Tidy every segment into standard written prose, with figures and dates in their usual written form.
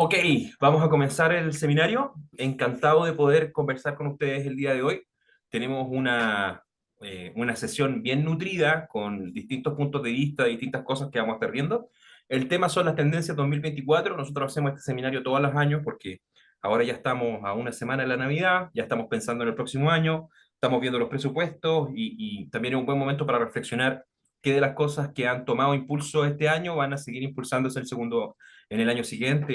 Ok, vamos a comenzar el seminario. Encantado de poder conversar con ustedes el día de hoy. Tenemos una sesión bien nutrida con distintos puntos de vista, distintas cosas que vamos a estar viendo. El tema son las tendencias 2024. Nosotros hacemos este seminario todos los años porque ahora ya estamos a una semana de la Navidad, ya estamos pensando en el próximo año, estamos viendo los presupuestos y también es un buen momento para reflexionar qué de las cosas que han tomado impulso este año van a seguir impulsándose en el año siguiente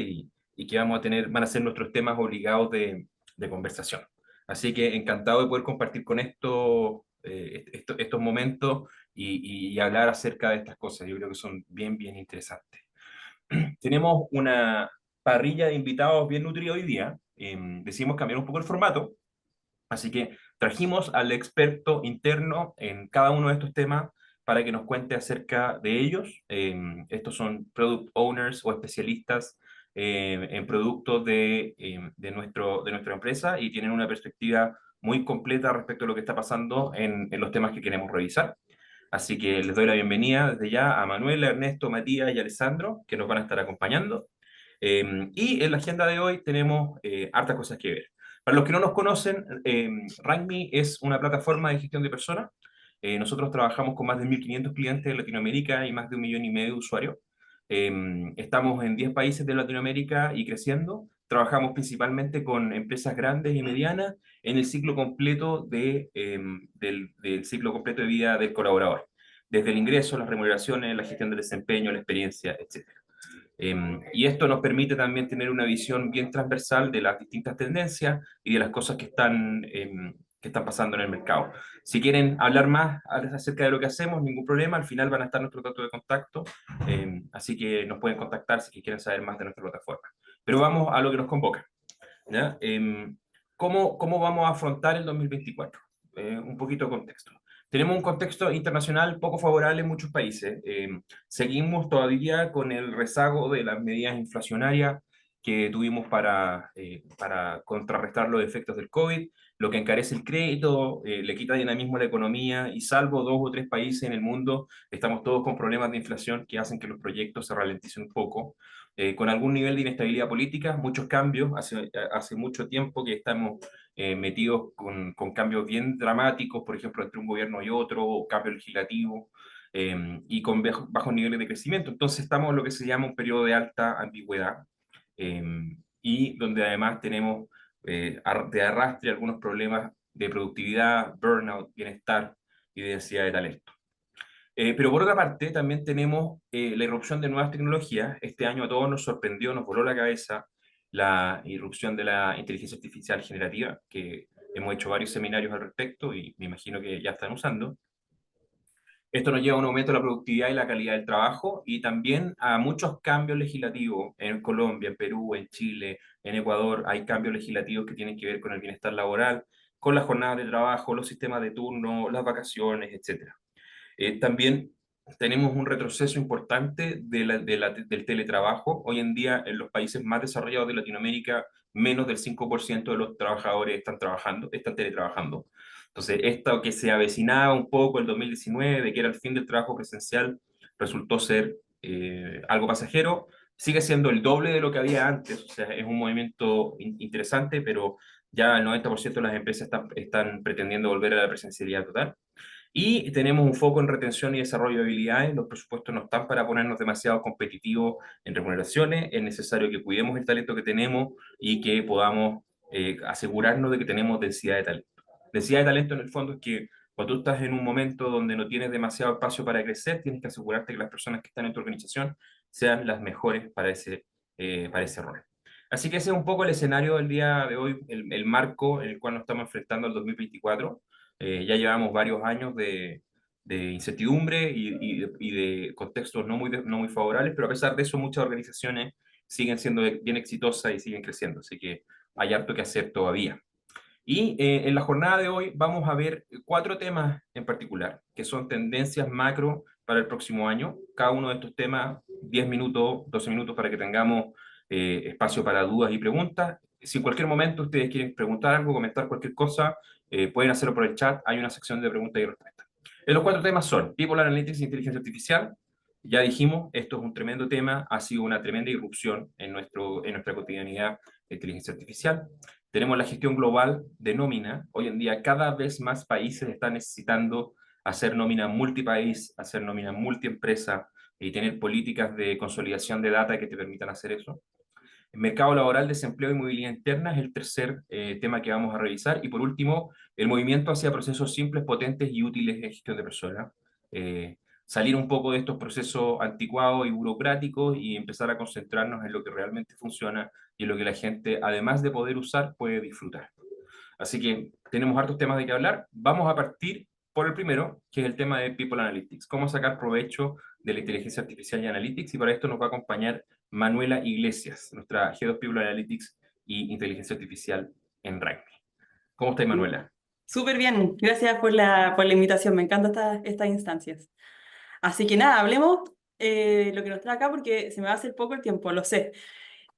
y que vamos a tener, van a ser nuestros temas obligados de conversación. Así que encantado de poder compartir con estos momentos y hablar acerca de estas cosas. Yo creo que son bien interesantes. Tenemos una parrilla de invitados bien nutrida hoy día. Decidimos cambiar un poco el formato, así que trajimos al experto interno en cada uno de estos temas para que nos cuente acerca de ellos. Estos son product owners o especialistas en productos de nuestra empresa y tienen una perspectiva muy completa respecto a lo que está pasando en los temas que queremos revisar. Así que les doy la bienvenida desde ya a Manuel, Ernesto, Matías y Alessandro, que nos van a estar acompañando. Y en la agenda de hoy tenemos hartas cosas que ver. Para los que no nos conocen, RankMe es una plataforma de gestión de personas. Nosotros trabajamos con más de 1.500 clientes de Latinoamérica y más de 1,5 millones de usuarios. Estamos en 10 países de Latinoamérica y creciendo. Trabajamos principalmente con empresas grandes y medianas en el ciclo completo del ciclo completo de vida del colaborador, desde el ingreso, las remuneraciones, la gestión del desempeño, la experiencia, etcétera. Y esto nos permite también tener una visión bien transversal de las distintas tendencias y de las cosas que están pasando en el mercado. Si quieren hablar más acerca de lo que hacemos, ningún problema, al final van a estar nuestros datos de contacto, así que nos pueden contactar si quieren saber más de nuestra plataforma. Pero vamos a lo que nos convoca, ¿ya? ¿Cómo vamos a afrontar el 2024? Un poquito de contexto. Tenemos un contexto internacional poco favorable en muchos países. Seguimos todavía con el rezago de las medidas inflacionarias que tuvimos para contrarrestar los efectos del COVID, lo que encarece el crédito, le quita dinamismo a la economía y salvo 2 o 3 países en el mundo, estamos todos con problemas de inflación que hacen que los proyectos se ralenticen un poco, con algún nivel de inestabilidad política, muchos cambios. Hace mucho tiempo que estamos metidos con cambios bien dramáticos, por ejemplo, entre un gobierno y otro, o cambio legislativo, y con bajos niveles de crecimiento. Entonces estamos en lo que se llama un periodo de alta ambigüedad, eh, y donde además tenemos de arrastre algunos problemas de productividad, burnout, bienestar y de densidad de talento. Pero por otra parte, también tenemos la irrupción de nuevas tecnologías. Este año a todos nos sorprendió, nos voló la cabeza la irrupción de la inteligencia artificial generativa, que hemos hecho varios seminarios al respecto y me imagino que ya están usando. Esto nos lleva a un aumento de la productividad y la calidad del trabajo y también a muchos cambios legislativos en Colombia, en Perú, en Chile, en Ecuador. Hay cambios legislativos que tienen que ver con el bienestar laboral, con las jornadas de trabajo, los sistemas de turno, las vacaciones, etcétera. También tenemos un retroceso importante del teletrabajo. Hoy en día, en los países más desarrollados de Latinoamérica, menos del 5% de los trabajadores están teletrabajando. Entonces, esto que se avecinaba un poco el 2019, que era el fin del trabajo presencial, resultó ser algo pasajero. Sigue siendo el doble de lo que había antes, o sea, es un movimiento interesante, pero ya el 90% de las empresas están pretendiendo volver a la presencialidad total. Y tenemos un foco en retención y desarrollo de habilidades. Los presupuestos no están para ponernos demasiado competitivos en remuneraciones. Es necesario que cuidemos el talento que tenemos y que podamos asegurarnos de que tenemos densidad de talento. Densidad de talento en el fondo es que cuando tú estás en un momento donde no tienes demasiado espacio para crecer, tienes que asegurarte que las personas que están en tu organización sean las mejores para ese rol. Así que ese es un poco el escenario del día de hoy, el marco en el cual nos estamos enfrentando al 2024. Ya llevamos varios años de incertidumbre y de contextos no muy favorables, pero a pesar de eso muchas organizaciones siguen siendo bien exitosas y siguen creciendo, así que hay harto que hacer todavía. Y en la jornada de hoy vamos a ver 4 temas en particular, que son tendencias macro para el próximo año. Cada uno de estos temas, 10 minutos, 12 minutos para que tengamos espacio para dudas y preguntas. Si en cualquier momento ustedes quieren preguntar algo, comentar cualquier cosa, pueden hacerlo por el chat. Hay una sección de preguntas y respuestas. Los 4 temas son People Analytics e Inteligencia Artificial, Ya dijimos, esto es un tremendo tema, ha sido una tremenda irrupción en nuestra cotidianidad de inteligencia artificial. Tenemos la gestión global de nómina. Hoy en día cada vez más países están necesitando hacer nómina multipaís, hacer nómina multiempresa y tener políticas de consolidación de data que te permitan hacer eso. El mercado laboral, desempleo y movilidad interna es el tercer tema que vamos a revisar. Y por último, el movimiento hacia procesos simples, potentes y útiles de gestión de personas. Eh, Salir un poco de estos procesos anticuados y burocráticos y empezar a concentrarnos en lo que realmente funciona y en lo que la gente, además de poder usar, puede disfrutar. Así que tenemos hartos temas de qué hablar. Vamos a partir por el primero, que es el tema de People Analytics. Cómo sacar provecho de la inteligencia artificial y Analytics. Y para esto nos va a acompañar Manuela Iglesias, nuestra Head of People Analytics y Inteligencia Artificial en Rugby. ¿Cómo está, Manuela? Súper bien, gracias por la invitación, me encantan estas instancias. Así que nada, hablemos lo que nos trae acá porque se me va a hacer poco el tiempo, lo sé.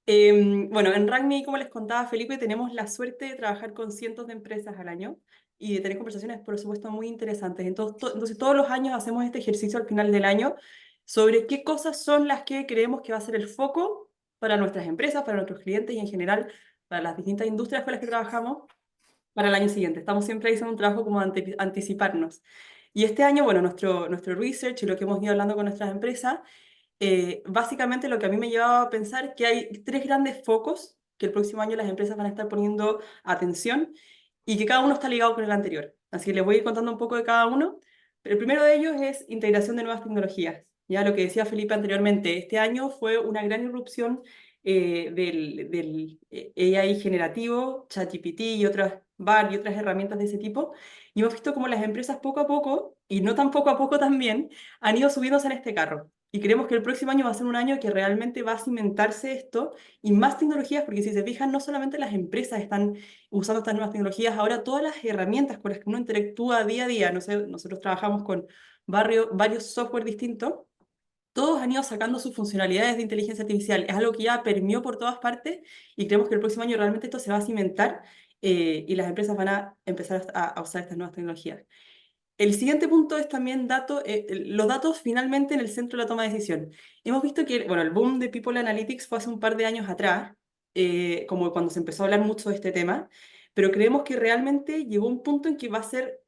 Bueno, en RACMI, como les contaba Felipe, tenemos la suerte de trabajar con cientos de empresas al año y de tener conversaciones, por supuesto, muy interesantes. Entonces, todos los años hacemos este ejercicio al final del año sobre qué cosas son las que creemos que va a ser el foco para nuestras empresas, para nuestros clientes y en general para las distintas industrias con las que trabajamos para el año siguiente. Estamos siempre haciendo un trabajo como de anticiparnos. Y este año, bueno, nuestro research y lo que hemos ido hablando con nuestras empresas, básicamente lo que a mí me llevaba a pensar que hay tres grandes focos que el próximo año las empresas van a estar poniendo atención y que cada uno está ligado con el anterior. Así que les voy a ir contando un poco de cada uno. Pero el primero de ellos es integración de nuevas tecnologías. Ya lo que decía Felipe anteriormente, este año fue una gran irrupción del AI generativo, ChatGPT y otras VAR y otras herramientas de ese tipo. Y hemos visto cómo las empresas poco a poco, y no tan poco a poco también, han ido subiéndose en este carro. Y creemos que el próximo año va a ser un año que realmente va a cimentarse esto y más tecnologías, porque si se fijan, no solamente las empresas están usando estas nuevas tecnologías, ahora todas las herramientas con las que uno interactúa día a día, no sé, nosotros trabajamos con varios software distintos, todos han ido sacando sus funcionalidades de inteligencia artificial. Es algo que ya permeó por todas partes y creemos que el próximo año realmente esto se va a cimentar y las empresas van a empezar a usar estas nuevas tecnologías. El siguiente punto es también los datos finalmente en el centro de la toma de decisión. Hemos visto que, bueno, el boom de People Analytics fue hace un par de años atrás, como cuando se empezó a hablar mucho de este tema, pero creemos que realmente llegó un punto en que va a ser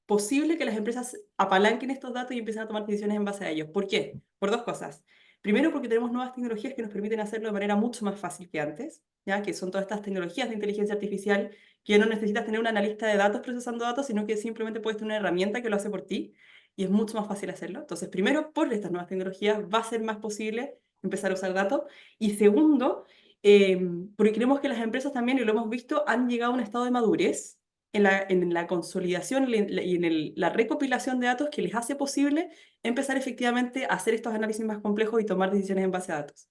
posible que las empresas apalanquen estos datos y empiecen a tomar decisiones en base a ellos. ¿Por qué? Por dos cosas. Primero, porque tenemos nuevas tecnologías que nos permiten hacerlo de manera mucho más fácil que antes, ¿ya? Que son todas estas tecnologías de inteligencia artificial que no necesitas tener un analista de datos procesando datos, sino que simplemente puedes tener una herramienta que lo hace por ti y es mucho más fácil hacerlo. Entonces, primero, por estas nuevas tecnologías va a ser más posible empezar a usar datos. Y segundo, porque creemos que las empresas también, y lo hemos visto, han llegado a un estado de madurez en la consolidación y en la recopilación de datos que les hace posible empezar efectivamente a hacer estos análisis más complejos y tomar decisiones en base a datos.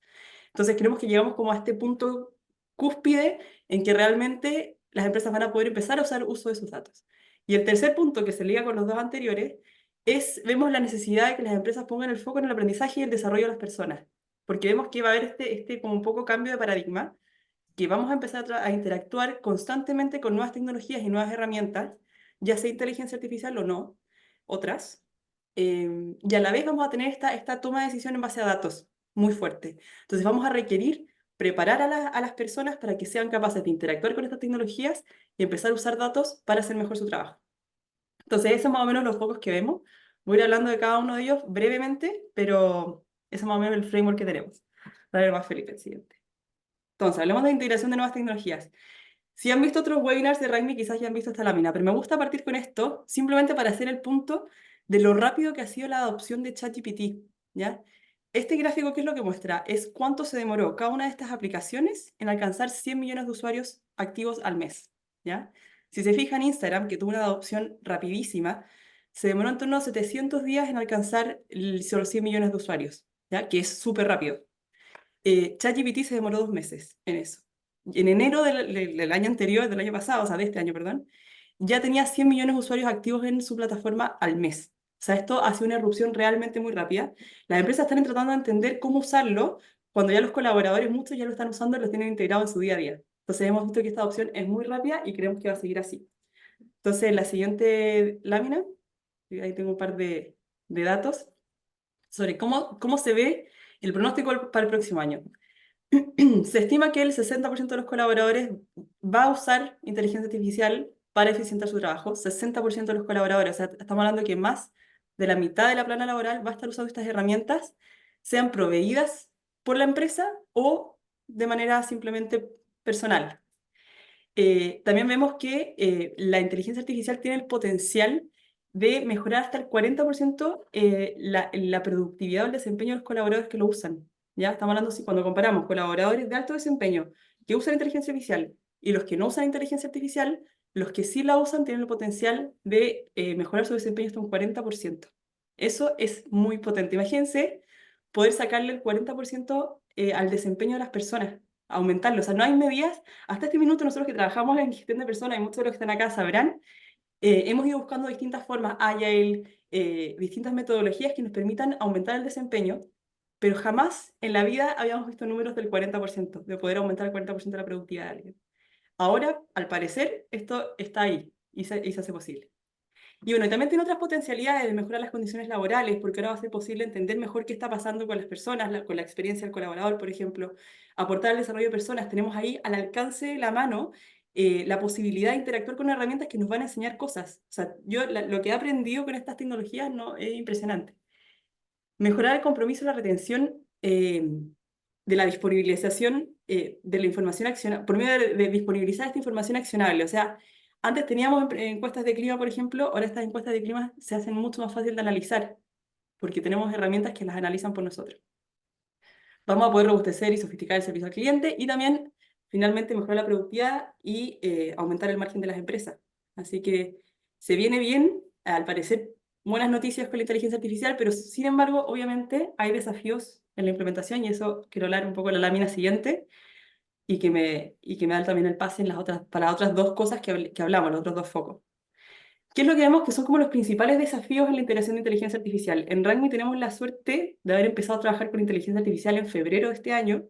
Entonces creemos que llegamos como a este punto cúspide en que realmente las empresas van a poder empezar a usar uso de sus datos. Y el tercer punto que se liga con los dos anteriores vemos la necesidad de que las empresas pongan el foco en el aprendizaje y el desarrollo de las personas, porque vemos que va a haber este como un poco cambio de paradigma que vamos a empezar a interactuar constantemente con nuevas tecnologías y nuevas herramientas, ya sea inteligencia artificial o no, otras, y a la vez vamos a tener esta toma de decisión en base a datos muy fuerte. Entonces vamos a requerir preparar a las personas para que sean capaces de interactuar con estas tecnologías y empezar a usar datos para hacer mejor su trabajo. Entonces, esos son más o menos los focos que vemos. Voy a ir hablando de cada uno de ellos brevemente, pero ese es más o menos el framework que tenemos. A ver, más Felipe, el siguiente. Entonces, hablemos de integración de nuevas tecnologías. Si han visto otros webinars de RACMI, quizás ya han visto esta lámina, pero me gusta partir con esto simplemente para hacer el punto de lo rápido que ha sido la adopción de ChatGPT, ¿ya? Este gráfico, ¿qué es lo que muestra? Es cuánto se demoró cada una de estas aplicaciones en alcanzar 100 millones de usuarios activos al mes, ¿ya? Si se fijan, Instagram, que tuvo una adopción rapidísima, se demoró en torno a 700 días en alcanzar los 100 millones de usuarios, ¿ya? Que es súper rápido. ChatGPT se demoró 2 meses en eso. En enero del año anterior, del año pasado, o sea, de este año, perdón, ya tenía 100 millones de usuarios activos en su plataforma al mes. O sea, esto ha sido una erupción realmente muy rápida. Las empresas están tratando de entender cómo usarlo cuando ya los colaboradores, muchos ya lo están usando y lo tienen integrado en su día a día. Entonces hemos visto que esta opción es muy rápida y creemos que va a seguir así. Entonces, la siguiente lámina, ahí tengo un par de datos. sobre cómo se ve el pronóstico para el próximo año. Se estima que el 60% de los colaboradores va a usar inteligencia artificial para eficientar su trabajo, 60% de los colaboradores, o sea, estamos hablando de que más de la mitad de la plana laboral va a estar usando estas herramientas, sean proveídas por la empresa o de manera simplemente personal. También vemos que la inteligencia artificial tiene el potencial de mejorar hasta el 40% la productividad o el desempeño de los colaboradores que lo usan. ¿Ya? Estamos hablando, si cuando comparamos colaboradores de alto desempeño que usan inteligencia artificial y los que no usan inteligencia artificial, los que sí la usan tienen el potencial de mejorar su desempeño hasta un 40%. Eso es muy potente. Imagínense poder sacarle el 40% al desempeño de las personas, aumentarlo. O sea, no hay medidas. Hasta este minuto nosotros que trabajamos en gestión de personas, y muchos de los que están acá sabrán, hemos ido buscando distintas formas, agile, distintas metodologías que nos permitan aumentar el desempeño, pero jamás en la vida habíamos visto números del 40%, de poder aumentar el 40% de la productividad de alguien. Ahora, al parecer, esto está ahí y se hace posible. Y bueno, también tiene otras potencialidades de mejorar las condiciones laborales, porque ahora va a ser posible entender mejor qué está pasando con las personas, con la experiencia del colaborador, por ejemplo, aportar al desarrollo de personas. Tenemos ahí al alcance de la mano la posibilidad de interactuar con herramientas que nos van a enseñar cosas. O sea, yo lo que he aprendido con estas tecnologías no, es impresionante. Mejorar el compromiso y la retención de la disponibilización de la información accionable, por medio de disponibilizar esta información accionable. O sea, antes teníamos encuestas de clima, por ejemplo, ahora estas encuestas de clima se hacen mucho más fácil de analizar, porque tenemos herramientas que las analizan por nosotros. Vamos a poder robustecer y sofisticar el servicio al cliente y también, finalmente, mejorar la productividad y aumentar el margen de las empresas. Así que se viene bien, al parecer, buenas noticias con la inteligencia artificial, pero sin embargo, obviamente, hay desafíos en la implementación y eso quiero hablar un poco en la lámina siguiente y que me da también el pase en para las otras dos cosas que hablamos, los otros dos focos. ¿Qué es lo que vemos que son como los principales desafíos en la integración de inteligencia artificial? En Rangmi tenemos la suerte de haber empezado a trabajar con inteligencia artificial en febrero de este año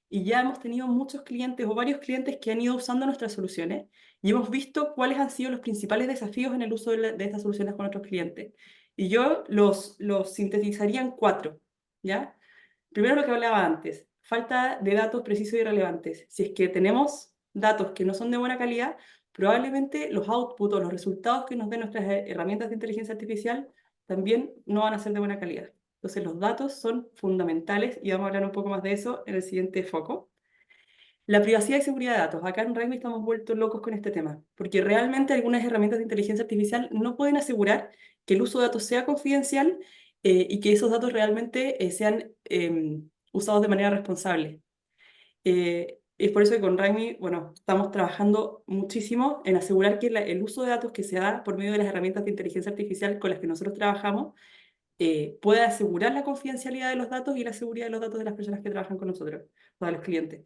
y ya hemos tenido muchos clientes o varios clientes que han ido usando nuestras soluciones y hemos visto cuáles han sido los principales desafíos en el uso de estas soluciones con nuestros clientes. Y yo los sintetizaría en cuatro, ¿ya? Primero lo que hablaba antes, falta de datos precisos y relevantes. Si es que tenemos datos que no son de buena calidad, probablemente los outputs o los resultados que nos den nuestras herramientas de inteligencia artificial también no van a ser de buena calidad. Entonces los datos son fundamentales y vamos a hablar un poco más de eso en el siguiente foco. La privacidad y seguridad de datos. Acá en Raimi estamos vueltos locos con este tema, porque realmente algunas herramientas de inteligencia artificial no pueden asegurar que el uso de datos sea confidencial y que esos datos realmente sean usados de manera responsable. Es por eso que con Raimi, bueno, estamos trabajando muchísimo en asegurar que el uso de datos que se da por medio de las herramientas de inteligencia artificial con las que nosotros trabajamos pueda asegurar la confidencialidad de los datos y la seguridad de los datos de las personas que trabajan con nosotros, o de los clientes.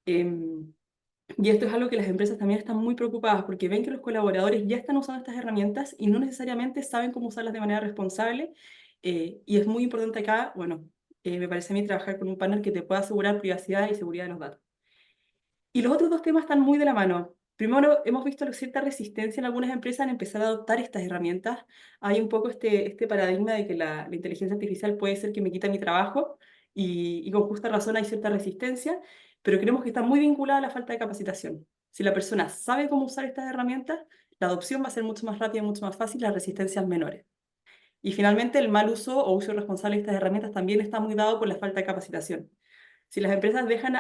Y esto es algo que las empresas también están muy preocupadas porque ven que los colaboradores ya están usando estas herramientas y no necesariamente saben cómo usarlas de manera responsable. Y es muy importante acá, bueno, me parece a mí trabajar con un partner que te pueda asegurar privacidad y seguridad de los datos. Y los otros dos temas están muy de la mano. Primero, hemos visto cierta resistencia en algunas empresas en empezar a adoptar estas herramientas. Hay un poco este paradigma de que la inteligencia artificial puede ser que me quita mi trabajo y con justa razón hay cierta resistencia, pero creemos que está muy vinculada a la falta de capacitación. Si la persona sabe cómo usar estas herramientas, la adopción va a ser mucho más rápida, mucho más fácil, las resistencias menores. Y finalmente, el mal uso o uso irresponsable de estas herramientas también está muy dado por la falta de capacitación. Si las empresas dejan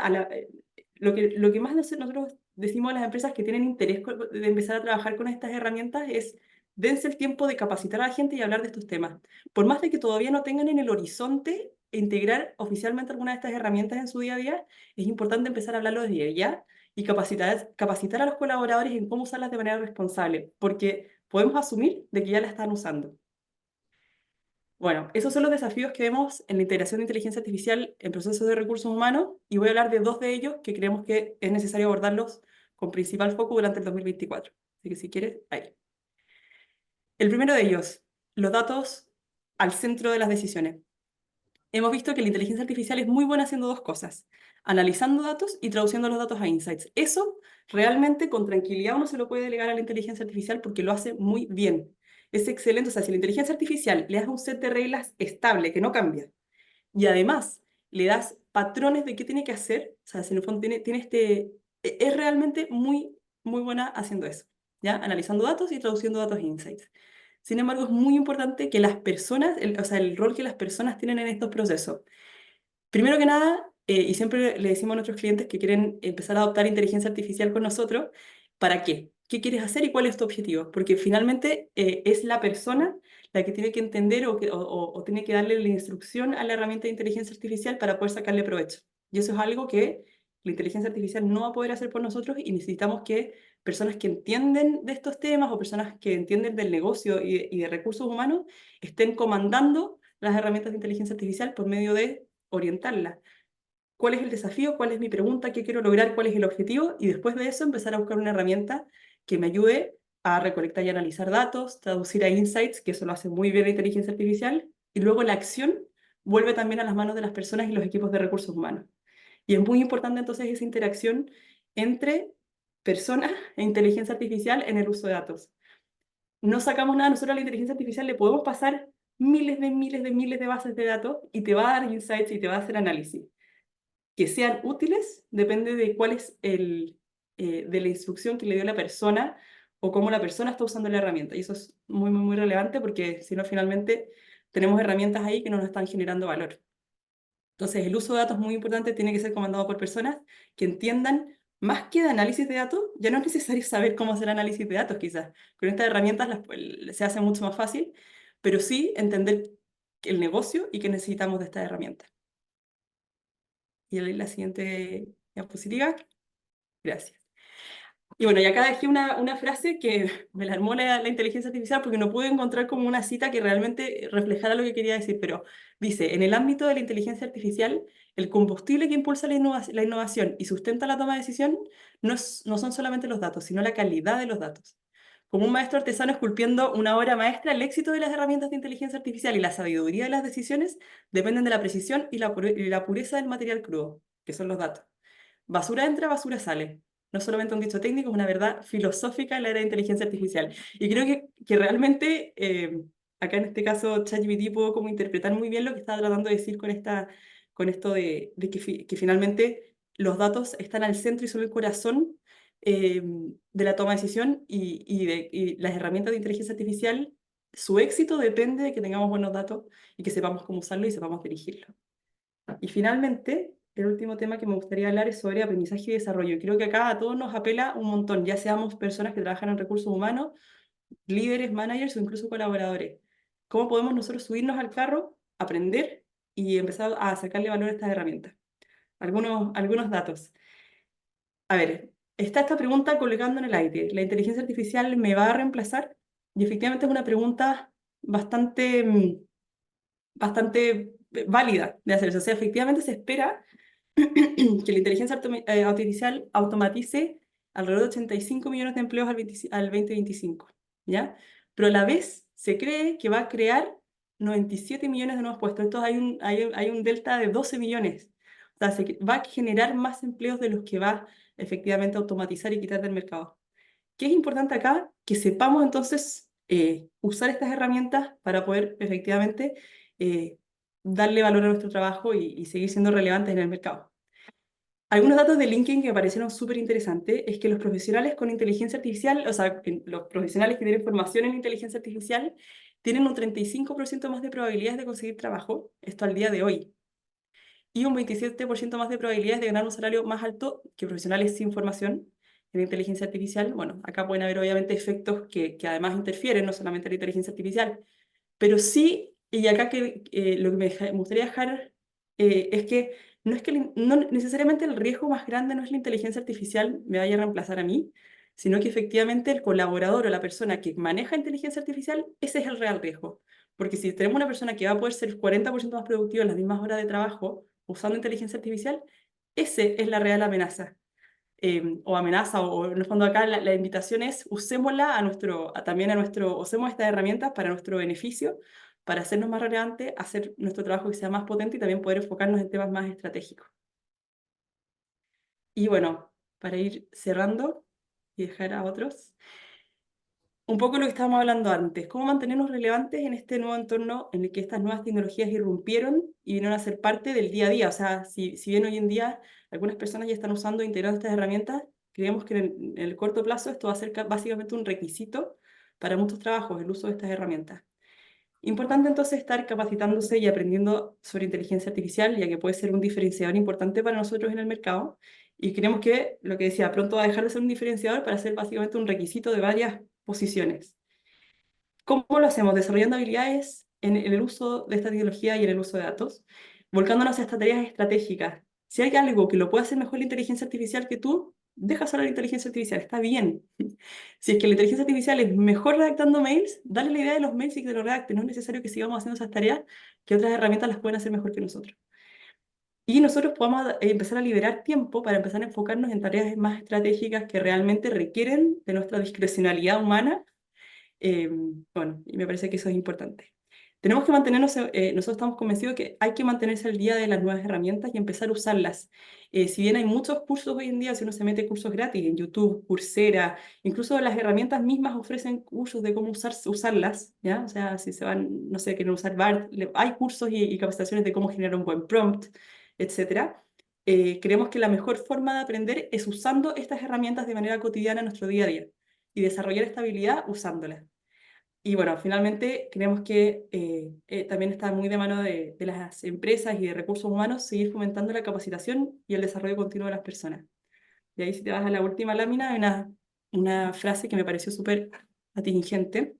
lo que más nosotros decimos a las empresas que tienen interés de empezar a trabajar con estas herramientas es dense el tiempo de capacitar a la gente y hablar de estos temas. Por más de que todavía no tengan en el horizonte integrar oficialmente alguna de estas herramientas en su día a día, es importante empezar a hablarlo desde ya y capacitar a los colaboradores en cómo usarlas de manera responsable, porque podemos asumir de que ya la están usando. Bueno, esos son los desafíos que vemos en la integración de inteligencia artificial en procesos de recursos humanos y voy a hablar de dos de ellos que creemos que es necesario abordarlos con principal foco durante el 2024. Así que si quieres, ahí. El primero de ellos, los datos al centro de las decisiones. Hemos visto que la inteligencia artificial es muy buena haciendo dos cosas, analizando datos y traduciendo los datos a insights. Eso realmente con tranquilidad uno se lo puede delegar a la inteligencia artificial porque lo hace muy bien. es excelente. O sea, si la inteligencia artificial le das un set de reglas estable, que no cambia, y además le das patrones de qué tiene que hacer, o sea, si en el fondo tiene es realmente muy, muy buena haciendo eso, ¿ya? Analizando datos y traduciendo datos en insights. Sin embargo, es muy importante que las personas, o sea, el rol que las personas tienen en estos procesos. Primero que nada, y siempre le decimos a nuestros clientes que quieren empezar a adoptar inteligencia artificial con nosotros, ¿para qué? ¿Qué quieres hacer y cuál es tu objetivo? Porque finalmente es la persona la que tiene que entender o tiene que darle la instrucción a la herramienta de inteligencia artificial para poder sacarle provecho. Y eso es algo que la inteligencia artificial no va a poder hacer por nosotros y necesitamos que personas que entienden de estos temas o personas que entienden del negocio y de recursos humanos estén comandando las herramientas de inteligencia artificial por medio de orientarla. ¿Cuál es el desafío? ¿Cuál es mi pregunta? ¿Qué quiero lograr? ¿Cuál es el objetivo? Y después de eso empezar a buscar una herramienta que me ayude a recolectar y analizar datos, traducir a insights, que eso lo hace muy bien la inteligencia artificial, y luego la acción vuelve también a las manos de las personas y los equipos de recursos humanos. Y es muy importante entonces esa interacción entre personas e inteligencia artificial en el uso de datos. No sacamos nada, nosotros a la inteligencia artificial le podemos pasar miles de bases de datos y te va a dar insights y te va a hacer análisis. Que sean útiles depende de cuál es de la instrucción que le dio la persona o cómo la persona está usando la herramienta. Y eso es muy, muy, muy relevante porque si no, finalmente tenemos herramientas ahí que no nos están generando valor. Entonces, el uso de datos muy importante, tiene que ser comandado por personas que entiendan más que de análisis de datos. Ya no es necesario saber cómo hacer análisis de datos, quizás. Con estas herramientas se hace mucho más fácil, pero sí entender el negocio y qué necesitamos de estas herramientas. Y la siguiente diapositiva. Gracias. Y bueno, y acá dejé una frase que me la armó la inteligencia artificial porque no pude encontrar como una cita que realmente reflejara lo que quería decir, pero dice, en el ámbito de la inteligencia artificial, el combustible que impulsa la innovación y sustenta la toma de decisión no son solamente los datos, sino la calidad de los datos. Como un maestro artesano esculpiendo una obra maestra, el éxito de las herramientas de inteligencia artificial y la sabiduría de las decisiones dependen de la precisión y la pureza del material crudo, que son los datos. Basura entra, basura sale. No solamente un dicho técnico, es una verdad filosófica en la era de inteligencia artificial. Y creo que realmente, acá en este caso, ChatGPT pudo como interpretar muy bien lo que estaba tratando de decir con esto de que finalmente los datos están al centro y son el corazón de la toma de decisión y las herramientas de inteligencia artificial, su éxito depende de que tengamos buenos datos y que sepamos cómo usarlo y sepamos dirigirlo. Y finalmente, el último tema que me gustaría hablar es sobre aprendizaje y desarrollo. Creo que acá a todos nos apela un montón, ya seamos personas que trabajan en recursos humanos, líderes, managers o incluso colaboradores. ¿Cómo podemos nosotros subirnos al carro, aprender y empezar a sacarle valor a estas herramientas? Algunos datos. A ver, está esta pregunta colgando en el aire. ¿La inteligencia artificial me va a reemplazar? Y efectivamente es una pregunta bastante, bastante válida de hacerse. O sea, efectivamente se espera que la inteligencia artificial automatice alrededor de 85 millones de empleos al 2025, ¿ya? Pero a la vez se cree que va a crear 97 millones de nuevos puestos. Entonces hay un delta de 12 millones. O sea, va a generar más empleos de los que va efectivamente a automatizar y quitar del mercado. ¿Qué es importante acá? Que sepamos entonces usar estas herramientas para poder efectivamente eh, darle valor a nuestro trabajo y seguir siendo relevantes en el mercado. Algunos datos de LinkedIn que me parecieron súper interesantes es que los profesionales con inteligencia artificial, o sea, los profesionales que tienen formación en inteligencia artificial, tienen un 35% más de probabilidades de conseguir trabajo, esto al día de hoy, y un 27% más de probabilidades de ganar un salario más alto que profesionales sin formación en inteligencia artificial. Bueno, acá pueden haber obviamente efectos que además interfieren, no solamente la inteligencia artificial, pero sí, y acá lo que me gustaría dejar es que no necesariamente el riesgo más grande no es la inteligencia artificial me vaya a reemplazar a mí, sino que efectivamente el colaborador o la persona que maneja inteligencia artificial, ese es el real riesgo. Porque si tenemos una persona que va a poder ser 40% más productiva en las mismas horas de trabajo usando inteligencia artificial, ese es la real amenaza. O amenaza, o en el fondo acá la invitación es usémosla también usemos estas herramientas para nuestro beneficio, para hacernos más relevantes, hacer nuestro trabajo que sea más potente y también poder enfocarnos en temas más estratégicos. Y bueno, para ir cerrando y dejar a otros, un poco lo que estábamos hablando antes, cómo mantenernos relevantes en este nuevo entorno en el que estas nuevas tecnologías irrumpieron y vinieron a ser parte del día a día. O sea, si bien hoy en día algunas personas ya están usando e integrando estas herramientas, creemos que en el corto plazo esto va a ser básicamente un requisito para muchos trabajos, el uso de estas herramientas. Importante entonces estar capacitándose y aprendiendo sobre inteligencia artificial, ya que puede ser un diferenciador importante para nosotros en el mercado. Y creemos que, lo que decía, pronto va a dejar de ser un diferenciador para ser básicamente un requisito de varias posiciones. ¿Cómo lo hacemos? Desarrollando habilidades en el uso de esta tecnología y en el uso de datos, volcándonos a estas tareas estratégicas. Si hay algo que lo puede hacer mejor la inteligencia artificial que tú, deja solo la inteligencia artificial, está bien. Si es que la inteligencia artificial es mejor redactando mails, dale la idea de los mails y que te lo redacte. No es necesario que sigamos haciendo esas tareas que otras herramientas las pueden hacer mejor que nosotros. Y nosotros podamos empezar a liberar tiempo para empezar a enfocarnos en tareas más estratégicas que realmente requieren de nuestra discrecionalidad humana. Bueno, y me parece que eso es importante. Tenemos que mantenernos, nosotros estamos convencidos que hay que mantenerse al día de las nuevas herramientas y empezar a usarlas. Si bien hay muchos cursos hoy en día, si uno se mete cursos gratis en YouTube, Coursera, incluso las herramientas mismas ofrecen cursos de cómo usarlas, ¿ya? O sea, si se van, no sé, quieren usar BART, hay cursos y capacitaciones de cómo generar un buen prompt, etcétera. Creemos que la mejor forma de aprender es usando estas herramientas de manera cotidiana en nuestro día a día y desarrollar esta habilidad usándolas. Y bueno, finalmente creemos que también está muy de mano de las empresas y de recursos humanos seguir fomentando la capacitación y el desarrollo continuo de las personas. Y ahí si te vas a la última lámina, hay una frase que me pareció súper atingente,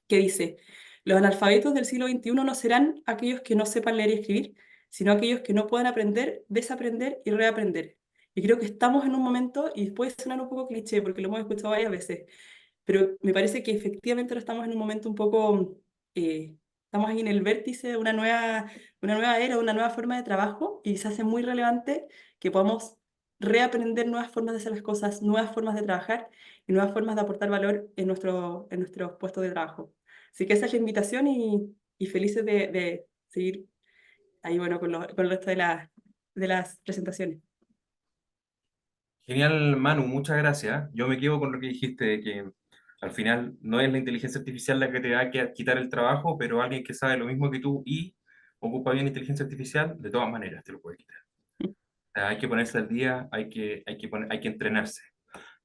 que dice, los analfabetos del siglo XXI no serán aquellos que no sepan leer y escribir, sino aquellos que no puedan aprender, desaprender y reaprender. Y creo que estamos en un momento, y puede sonar un poco cliché porque lo hemos escuchado varias veces, pero me parece que efectivamente ahora estamos en un momento un poco, estamos ahí en el vértice de una nueva era, una nueva forma de trabajo y se hace muy relevante que podamos reaprender nuevas formas de hacer las cosas, nuevas formas de trabajar y nuevas formas de aportar valor en nuestros puestos de trabajo. Así que esa es la invitación y felices de seguir ahí, bueno, con el resto de las presentaciones. Genial, Manu, muchas gracias. Yo me quedo con lo que dijiste, de que al final no es la inteligencia artificial la que te va a quitar el trabajo, pero alguien que sabe lo mismo que tú y ocupa bien inteligencia artificial, de todas maneras te lo puede quitar. O sea, hay que ponerse al día, hay que entrenarse.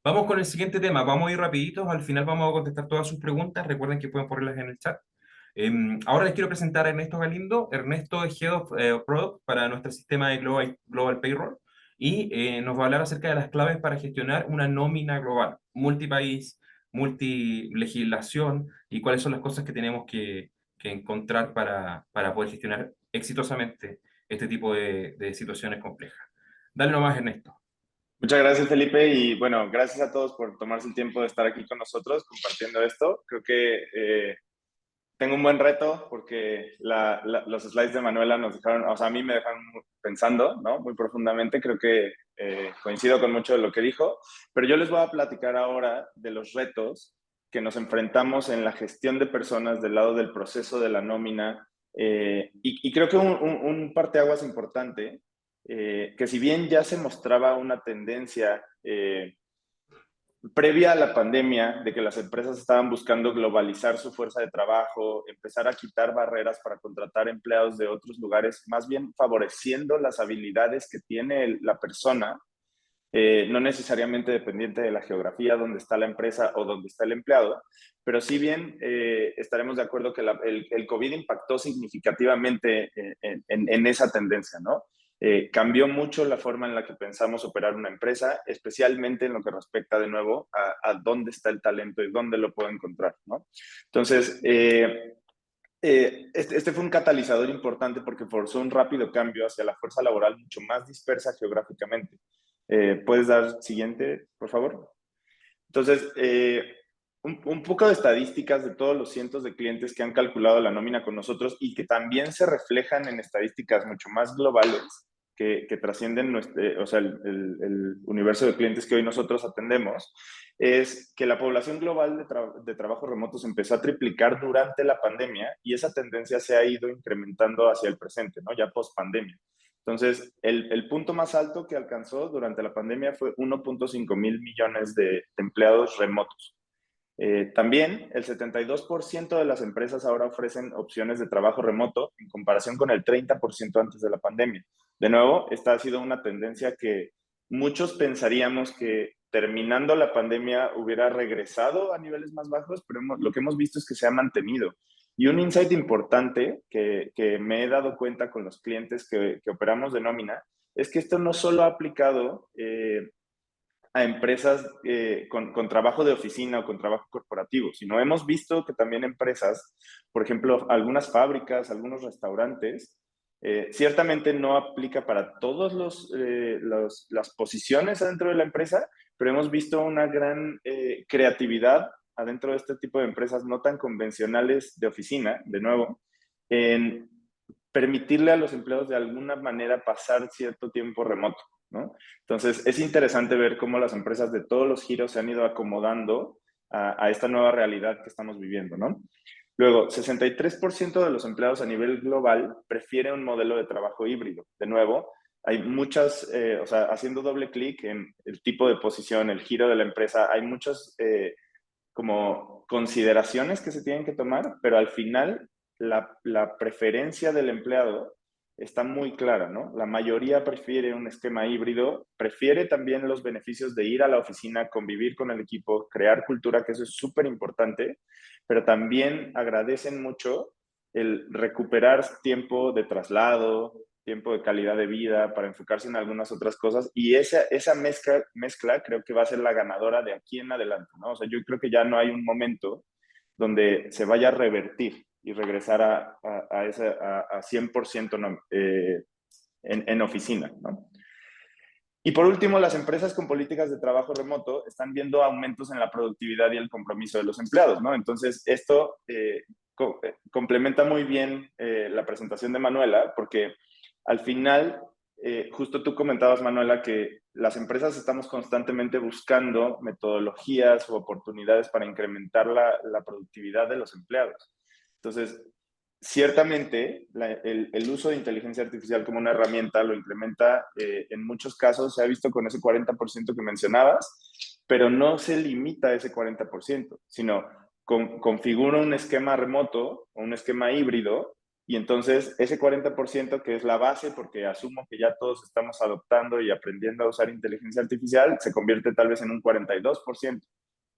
Vamos con el siguiente tema, vamos a ir rapiditos, al final vamos a contestar todas sus preguntas, recuerden que pueden ponerlas en el chat. Ahora les quiero presentar a Ernesto Galindo. Ernesto es Head of Product para nuestro sistema de Global Payroll y nos va a hablar acerca de las claves para gestionar una nómina global, multipaís, multilegislación y cuáles son las cosas que tenemos que encontrar para poder gestionar exitosamente este tipo de situaciones complejas. Dale nomás, Ernesto. Muchas gracias, Felipe, y bueno, gracias a todos por tomarse el tiempo de estar aquí con nosotros compartiendo esto. Creo que tengo un buen reto porque los slides de Manuela nos dejaron, o sea, a mí me dejaron pensando, ¿no? Muy profundamente. Creo que coincido con mucho de lo que dijo, pero yo les voy a platicar ahora de los retos que nos enfrentamos en la gestión de personas del lado del proceso de la nómina. Y creo que un parteaguas importante, que si bien ya se mostraba una tendencia previa a la pandemia, de que las empresas estaban buscando globalizar su fuerza de trabajo, empezar a quitar barreras para contratar empleados de otros lugares, más bien favoreciendo las habilidades que tiene la persona, no necesariamente dependiente de la geografía donde está la empresa o donde está el empleado, pero si bien estaremos de acuerdo que el COVID impactó significativamente en esa tendencia, ¿no? Cambió mucho la forma en la que pensamos operar una empresa, especialmente en lo que respecta de nuevo a dónde está el talento y dónde lo puedo encontrar, ¿no? Entonces, este fue un catalizador importante porque forzó un rápido cambio hacia la fuerza laboral mucho más dispersa geográficamente. ¿Puedes dar siguiente, por favor? Entonces, un poco de estadísticas de todos los cientos de clientes que han calculado la nómina con nosotros y que también se reflejan en estadísticas mucho más globales que trascienden o sea, el universo de clientes que hoy nosotros atendemos, es que la población global de trabajos remotos empezó a triplicar durante la pandemia y esa tendencia se ha ido incrementando hacia el presente, ¿no? Ya post pandemia. Entonces, el punto más alto que alcanzó durante la pandemia fue 1.5 mil millones de empleados remotos. También el 72% de las empresas ahora ofrecen opciones de trabajo remoto en comparación con el 30% antes de la pandemia. De nuevo, esta ha sido una tendencia que muchos pensaríamos que terminando la pandemia hubiera regresado a niveles más bajos, pero lo que hemos visto es que se ha mantenido. Y un insight importante que me he dado cuenta con los clientes que operamos de nómina es que esto no solo ha aplicado a empresas con trabajo de oficina o con trabajo corporativo, sino hemos visto que también empresas, por ejemplo, algunas fábricas, algunos restaurantes, ciertamente no aplica para todas las posiciones adentro de la empresa, pero hemos visto una gran creatividad adentro de este tipo de empresas no tan convencionales de oficina, de nuevo, en permitirle a los empleados de alguna manera pasar cierto tiempo remoto, ¿no? Entonces, es interesante ver cómo las empresas de todos los giros se han ido acomodando a esta nueva realidad que estamos viviendo, ¿no? Luego, 63% de los empleados a nivel global prefieren un modelo de trabajo híbrido. De nuevo, hay muchas, o sea, haciendo doble clic en el tipo de posición, el giro de la empresa, hay muchas como consideraciones que se tienen que tomar, pero al final la preferencia del empleado está muy clara, ¿no? La mayoría prefiere un esquema híbrido, prefiere también los beneficios de ir a la oficina, convivir con el equipo, crear cultura, que eso es súper importante, pero también agradecen mucho el recuperar tiempo de traslado, tiempo de calidad de vida para enfocarse en algunas otras cosas, y esa mezcla creo que va a ser la ganadora de aquí en adelante, ¿no? O sea, yo creo que ya no hay un momento donde se vaya a revertir y regresar a 100% en oficina, ¿no? Y por último, las empresas con políticas de trabajo remoto están viendo aumentos en la productividad y el compromiso de los empleados, ¿no? Entonces, esto complementa muy bien la presentación de Manuela, porque al final, justo tú comentabas, Manuela, que las empresas estamos constantemente buscando metodologías o oportunidades para incrementar la productividad de los empleados. Entonces, ciertamente, el uso de inteligencia artificial como una herramienta lo implementa en muchos casos, se ha visto con ese 40% que mencionabas, pero no se limita a ese 40%, sino configura un esquema remoto o un esquema híbrido y entonces ese 40% que es la base, porque asumo que ya todos estamos adoptando y aprendiendo a usar inteligencia artificial, se convierte tal vez en un 42%,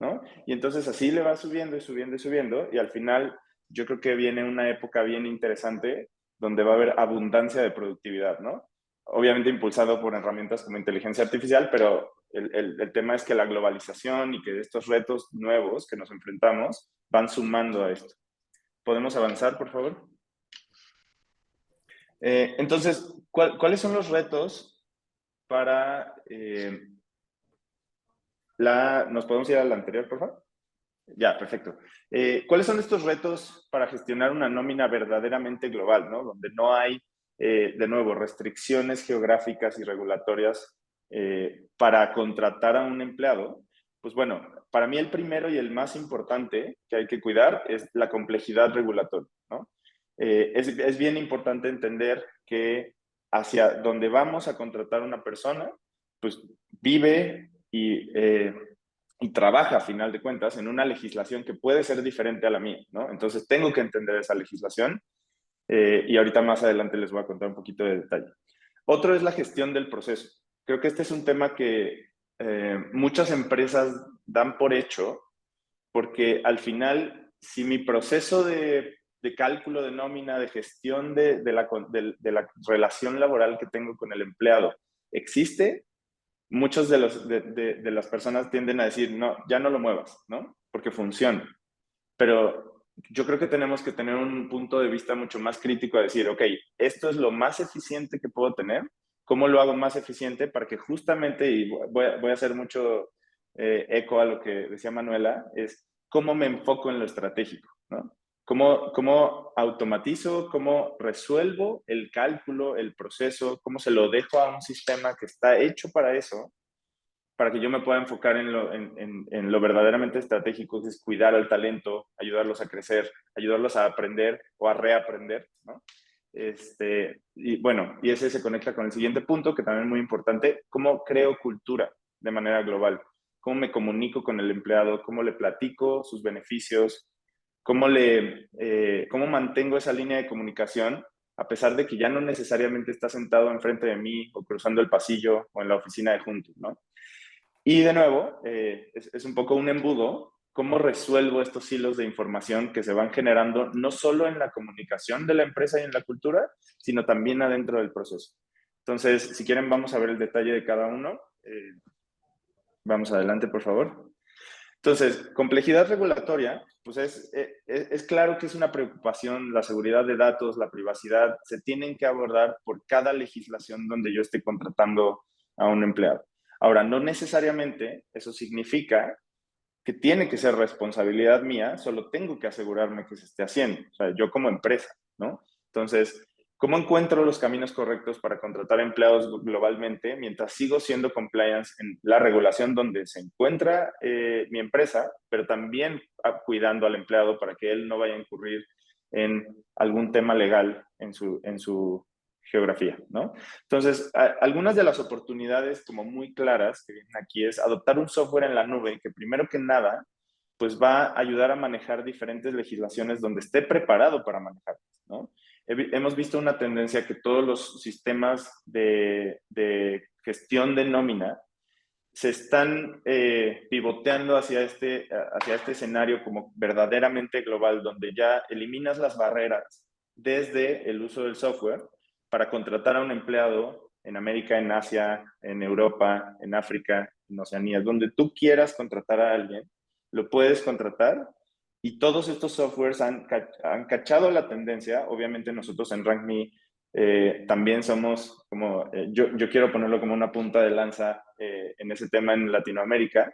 ¿no? Y entonces así le va subiendo y subiendo y subiendo y al final yo creo que viene una época bien interesante donde va a haber abundancia de productividad, ¿no? Obviamente impulsado por herramientas como inteligencia artificial, pero el tema es que la globalización y que estos retos nuevos que nos enfrentamos van sumando a esto. ¿Podemos avanzar, por favor? Entonces, ¿cuáles son los retos para ¿Nos podemos ir a la anterior, por favor? Ya, perfecto. ¿Cuáles son estos retos para gestionar una nómina verdaderamente global, ¿no? Donde no hay, de nuevo, restricciones geográficas y regulatorias para contratar a un empleado? Pues bueno, para mí el primero y el más importante que hay que cuidar es la complejidad regulatoria, ¿no? Es bien importante entender que hacia donde vamos a contratar a una persona, pues vive y trabaja, a final de cuentas, en una legislación que puede ser diferente a la mía, ¿no? Entonces tengo que entender esa legislación y ahorita más adelante les voy a contar un poquito de detalle. Otro es la gestión del proceso. Creo que este es un tema que muchas empresas dan por hecho porque al final, si mi proceso de cálculo de nómina, de gestión de la relación laboral que tengo con el empleado existe, muchos de las personas tienden a decir, no, ya no lo muevas, ¿no? Porque funciona. Pero yo creo que tenemos que tener un punto de vista mucho más crítico a decir, ok, esto es lo más eficiente que puedo tener, ¿cómo lo hago más eficiente para que justamente, y voy a hacer mucho eco a lo que decía Manuela, es cómo me enfoco en lo estratégico, ¿no? ¿Cómo automatizo, cómo resuelvo el cálculo, el proceso, cómo se lo dejo a un sistema que está hecho para eso, para que yo me pueda enfocar en lo verdaderamente estratégico, que es cuidar al talento, ayudarlos a crecer, ayudarlos a aprender o a reaprender, ¿no? Y bueno, y ese se conecta con el siguiente punto, que también es muy importante, cómo creo cultura de manera global, cómo me comunico con el empleado, cómo le platico sus beneficios, cómo mantengo esa línea de comunicación, a pesar de que ya no necesariamente está sentado enfrente de mí o cruzando el pasillo o en la oficina de juntos, ¿no? Y de nuevo, es un poco un embudo, cómo resuelvo estos hilos de información que se van generando no solo en la comunicación de la empresa y en la cultura, sino también adentro del proceso. Entonces, si quieren, vamos a ver el detalle de cada uno. Vamos adelante, por favor. Entonces, complejidad regulatoria, pues es claro que es una preocupación, la seguridad de datos, la privacidad, se tienen que abordar por cada legislación donde yo esté contratando a un empleado. Ahora, no necesariamente eso significa que tiene que ser responsabilidad mía, solo tengo que asegurarme que se esté haciendo, o sea, yo como empresa, ¿no? Entonces, ¿cómo encuentro los caminos correctos para contratar empleados globalmente mientras sigo siendo compliance en la regulación donde se encuentra mi empresa, pero también cuidando al empleado para que él no vaya a incurrir en algún tema legal en su geografía, ¿no? Entonces, algunas de las oportunidades como muy claras que vienen aquí es adoptar un software en la nube que primero que nada, pues va a ayudar a manejar diferentes legislaciones donde esté preparado para manejarlas, ¿no? Hemos visto una tendencia que todos los sistemas de gestión de nómina se están pivoteando hacia este escenario como verdaderamente global, donde ya eliminas las barreras desde el uso del software para contratar a un empleado en América, en Asia, en Europa, en África, en Oceanía, donde tú quieras contratar a alguien, lo puedes contratar y todos estos softwares han cachado la tendencia. Obviamente nosotros en RankMe también somos como, yo quiero ponerlo como una punta de lanza en ese tema en Latinoamérica,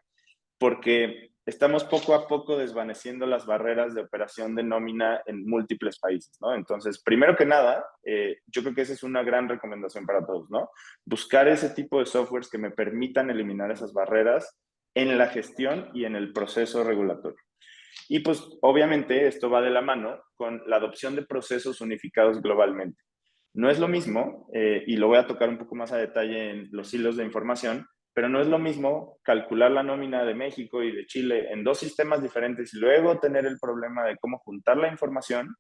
porque estamos poco a poco desvaneciendo las barreras de operación de nómina en múltiples países, ¿no? Entonces, primero que nada, yo creo que esa es una gran recomendación para todos, ¿no? Buscar ese tipo de softwares que me permitan eliminar esas barreras en la gestión y en el proceso regulatorio. Y pues obviamente esto va de la mano con la adopción de procesos unificados globalmente. No es lo mismo, y lo voy a tocar un poco más a detalle en los hilos de información, pero no es lo mismo calcular la nómina de México y de Chile en dos sistemas diferentes y luego tener el problema de cómo juntar la información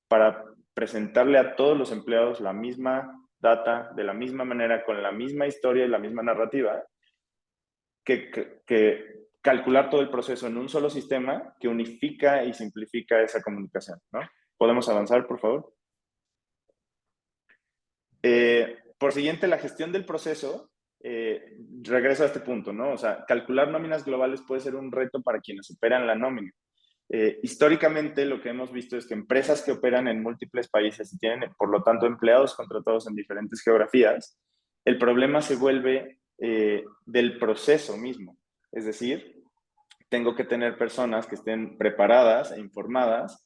para presentarle a todos los empleados la misma data, de la misma manera, con la misma historia y la misma narrativa, que calcular todo el proceso en un solo sistema que unifica y simplifica esa comunicación, ¿no? ¿Podemos avanzar, por favor? Por siguiente, la gestión del proceso, regreso a este punto, ¿no? O sea, calcular nóminas globales puede ser un reto para quienes operan la nómina. Históricamente lo que hemos visto es que empresas que operan en múltiples países y tienen, por lo tanto, empleados contratados en diferentes geografías, el problema se vuelve del proceso mismo. Es decir, tengo que tener personas que estén preparadas e informadas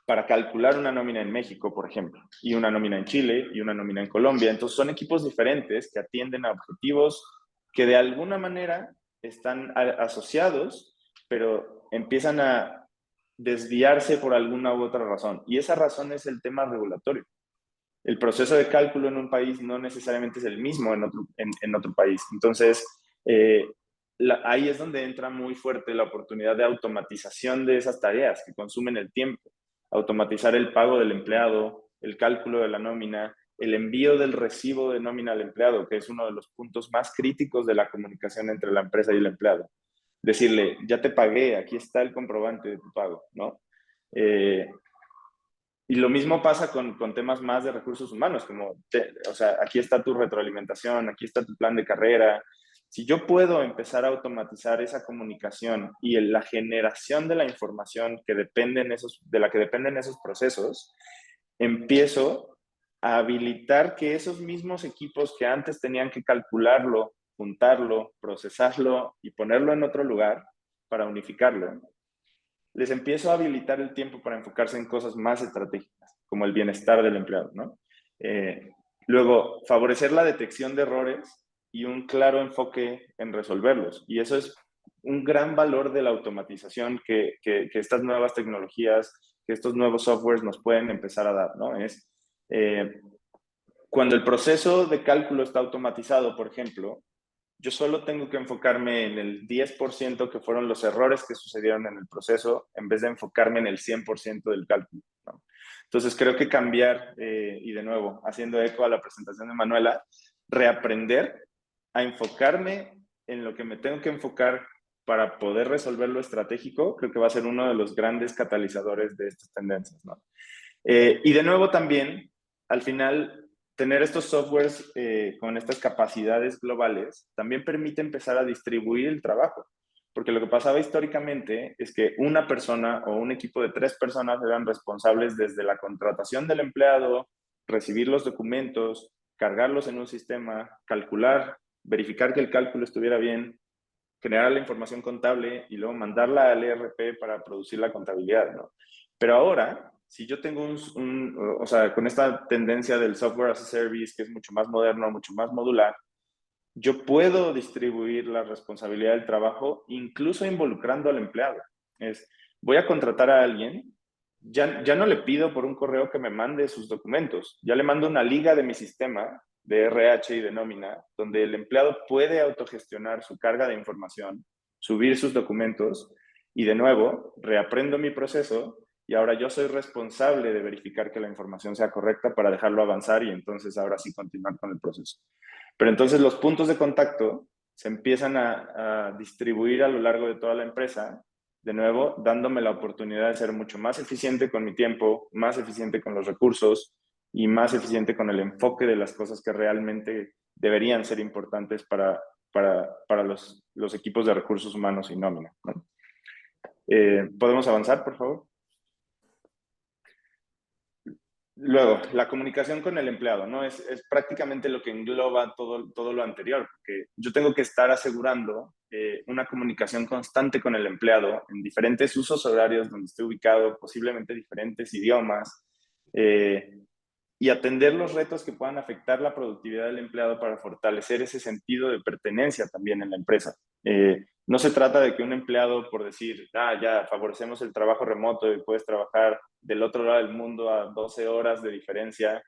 para calcular una nómina en México, por ejemplo, y una nómina en Chile y una nómina en Colombia. Entonces son equipos diferentes que atienden a objetivos que de alguna manera están asociados, pero empiezan a desviarse por alguna u otra razón. Y esa razón es el tema regulatorio. El proceso de cálculo en un país no necesariamente es el mismo en otro país. Entonces, ahí es donde entra muy fuerte la oportunidad de automatización de esas tareas que consumen el tiempo. Automatizar el pago del empleado, el cálculo de la nómina, el envío del recibo de nómina al empleado, que es uno de los puntos más críticos de la comunicación entre la empresa y el empleado. Decirle, ya te pagué, aquí está el comprobante de tu pago, ¿no? Y lo mismo pasa con temas más de recursos humanos, como, o sea, aquí está tu retroalimentación, aquí está tu plan de carrera. Si yo puedo empezar a automatizar esa comunicación y la generación de la información que de la que dependen esos procesos, empiezo a habilitar que esos mismos equipos que antes tenían que calcularlo, juntarlo, procesarlo y ponerlo en otro lugar para unificarlo, les empiezo a habilitar el tiempo para enfocarse en cosas más estratégicas, como el bienestar del empleado, ¿no? Luego, favorecer la detección de errores y un claro enfoque en resolverlos. Y eso es un gran valor de la automatización que estas nuevas tecnologías, que estos nuevos softwares nos pueden empezar a dar, ¿no? Es cuando el proceso de cálculo está automatizado, por ejemplo, yo solo tengo que enfocarme en el 10% que fueron los errores que sucedieron en el proceso, en vez de enfocarme en el 100% del cálculo, ¿no? Entonces creo que cambiar, y de nuevo, haciendo eco a la presentación de Manuela, reaprender a enfocarme en lo que me tengo que enfocar para poder resolver lo estratégico, creo que va a ser uno de los grandes catalizadores de estas tendencias, ¿no? Y de nuevo también, al final, tener estos softwares con estas capacidades globales también permite empezar a distribuir el trabajo. Porque lo que pasaba históricamente es que una persona o un equipo de 3 personas eran responsables desde la contratación del empleado, recibir los documentos, cargarlos en un sistema, calcular, verificar que el cálculo estuviera bien, generar la información contable y luego mandarla al ERP para producir la contabilidad, ¿no? Pero ahora, si yo tengo o sea, con esta tendencia del software as a service, que es mucho más moderno, mucho más modular, yo puedo distribuir la responsabilidad del trabajo, incluso involucrando al empleado. Voy a contratar a alguien, ya no le pido por un correo que me mande sus documentos, ya le mando una liga de mi sistema de RH y de nómina, donde el empleado puede autogestionar su carga de información, subir sus documentos y de nuevo reaprendo mi proceso y ahora yo soy responsable de verificar que la información sea correcta para dejarlo avanzar y entonces ahora sí continuar con el proceso. Pero entonces los puntos de contacto se empiezan a distribuir a lo largo de toda la empresa, de nuevo, dándome la oportunidad de ser mucho más eficiente con mi tiempo, más eficiente con los recursos y más eficiente con el enfoque de las cosas que realmente deberían ser importantes para los equipos de recursos humanos y nómina, ¿no? ¿Podemos avanzar, por favor? Luego, la comunicación con el empleado, ¿no? Es prácticamente lo que engloba todo lo anterior, porque yo tengo que estar asegurando una comunicación constante con el empleado en diferentes usos horarios donde esté ubicado, posiblemente diferentes idiomas, y atender los retos que puedan afectar la productividad del empleado para fortalecer ese sentido de pertenencia también en la empresa. No se trata de que un empleado, por decir, ya favorecemos el trabajo remoto y puedes trabajar del otro lado del mundo a 12 horas de diferencia,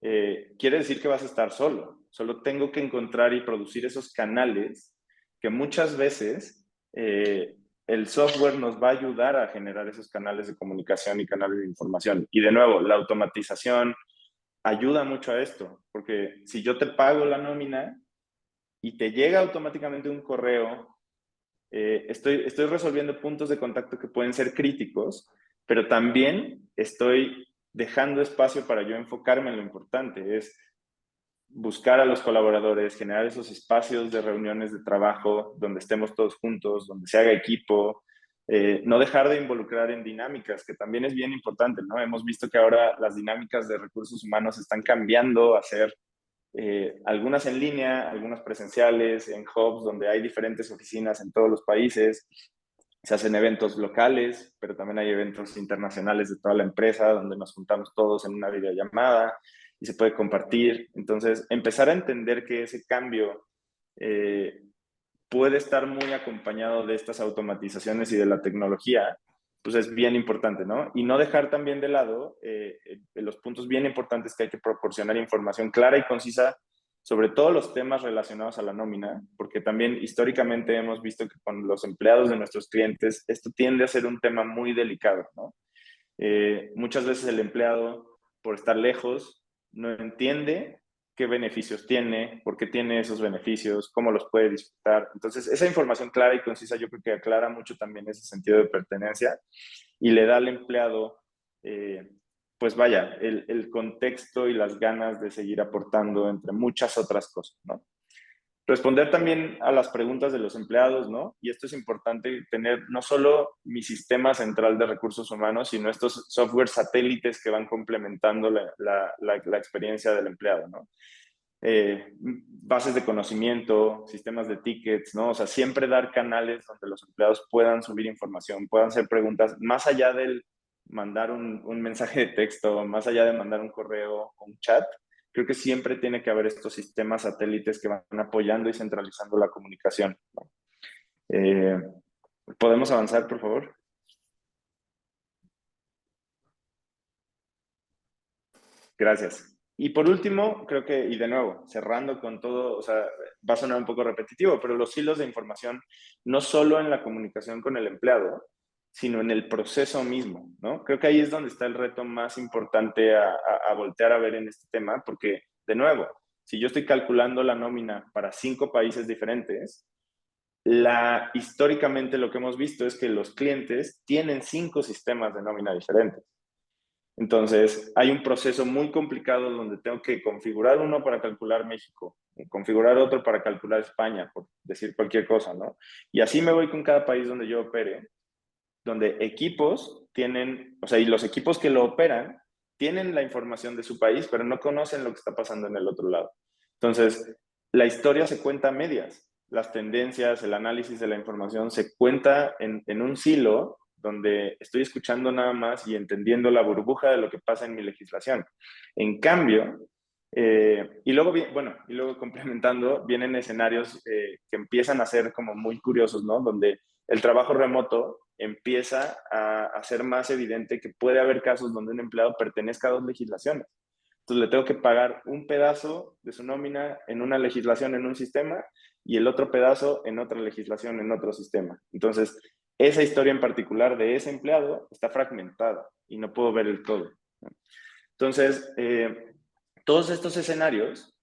quiere decir que vas a estar solo. Solo tengo que encontrar y producir esos canales que muchas veces el software nos va a ayudar a generar esos canales de comunicación y canales de información. Y de nuevo, la automatización ayuda mucho a esto, porque si yo te pago la nómina y te llega automáticamente un correo, estoy resolviendo puntos de contacto que pueden ser críticos, pero también estoy dejando espacio para yo enfocarme en lo importante, es buscar a los colaboradores, generar esos espacios de reuniones de trabajo donde estemos todos juntos, donde se haga equipo, no dejar de involucrar en dinámicas, que también es bien importante, ¿no? Hemos visto que ahora las dinámicas de recursos humanos están cambiando a ser algunas en línea, algunas presenciales, en hubs donde hay diferentes oficinas en todos los países. Se hacen eventos locales, pero también hay eventos internacionales de toda la empresa donde nos juntamos todos en una videollamada y se puede compartir. Entonces, empezar a entender que ese cambio puede estar muy acompañado de estas automatizaciones y de la tecnología, pues es bien importante, ¿no? Y no dejar también de lado los puntos bien importantes que hay que proporcionar información clara y concisa sobre todos los temas relacionados a la nómina, porque también históricamente hemos visto que con los empleados de nuestros clientes esto tiende a ser un tema muy delicado, ¿no? Muchas veces el empleado, por estar lejos, no entiende qué beneficios tiene, por qué tiene esos beneficios, cómo los puede disfrutar. Entonces, esa información clara y concisa yo creo que aclara mucho también ese sentido de pertenencia y le da al empleado, pues vaya, el contexto y las ganas de seguir aportando entre muchas otras cosas, ¿no? Responder también a las preguntas de los empleados, ¿no? Y esto es importante, tener no solo mi sistema central de recursos humanos, sino estos software satélites que van complementando la experiencia del empleado, ¿no? Bases de conocimiento, sistemas de tickets, ¿no? O sea, siempre dar canales donde los empleados puedan subir información, puedan hacer preguntas, más allá del mandar un mensaje de texto, más allá de mandar un correo o un chat. Creo que siempre tiene que haber estos sistemas satélites que van apoyando y centralizando la comunicación, ¿no? ¿Podemos avanzar, por favor? Gracias. Y por último, creo que, y de nuevo, cerrando con todo, o sea, va a sonar un poco repetitivo, pero los hilos de información, no solo en la comunicación con el empleado, sino en el proceso mismo, ¿no? Creo que ahí es donde está el reto más importante a voltear a ver en este tema, porque, de nuevo, si yo estoy calculando la nómina para 5 países diferentes, históricamente lo que hemos visto es que los clientes tienen 5 sistemas de nómina diferentes. Entonces, hay un proceso muy complicado donde tengo que configurar uno para calcular México, configurar otro para calcular España, por decir cualquier cosa, ¿no? Y así me voy con cada país donde yo opere, donde equipos tienen, o sea, y los equipos que lo operan tienen la información de su país, pero no conocen lo que está pasando en el otro lado. Entonces, la historia se cuenta a medias. Las tendencias, el análisis de la información se cuenta en un silo donde estoy escuchando nada más y entendiendo la burbuja de lo que pasa en mi legislación. En cambio, y luego, bueno, y luego complementando, vienen escenarios que empiezan a ser como muy curiosos, ¿no? Donde el trabajo remoto empieza a ser más evidente que puede haber casos donde un empleado pertenezca a 2 legislaciones. Entonces le tengo que pagar un pedazo de su nómina en una legislación en un sistema y el otro pedazo en otra legislación en otro sistema. Entonces, esa historia en particular de ese empleado está fragmentada y no puedo ver el todo. Entonces, todos estos escenarios,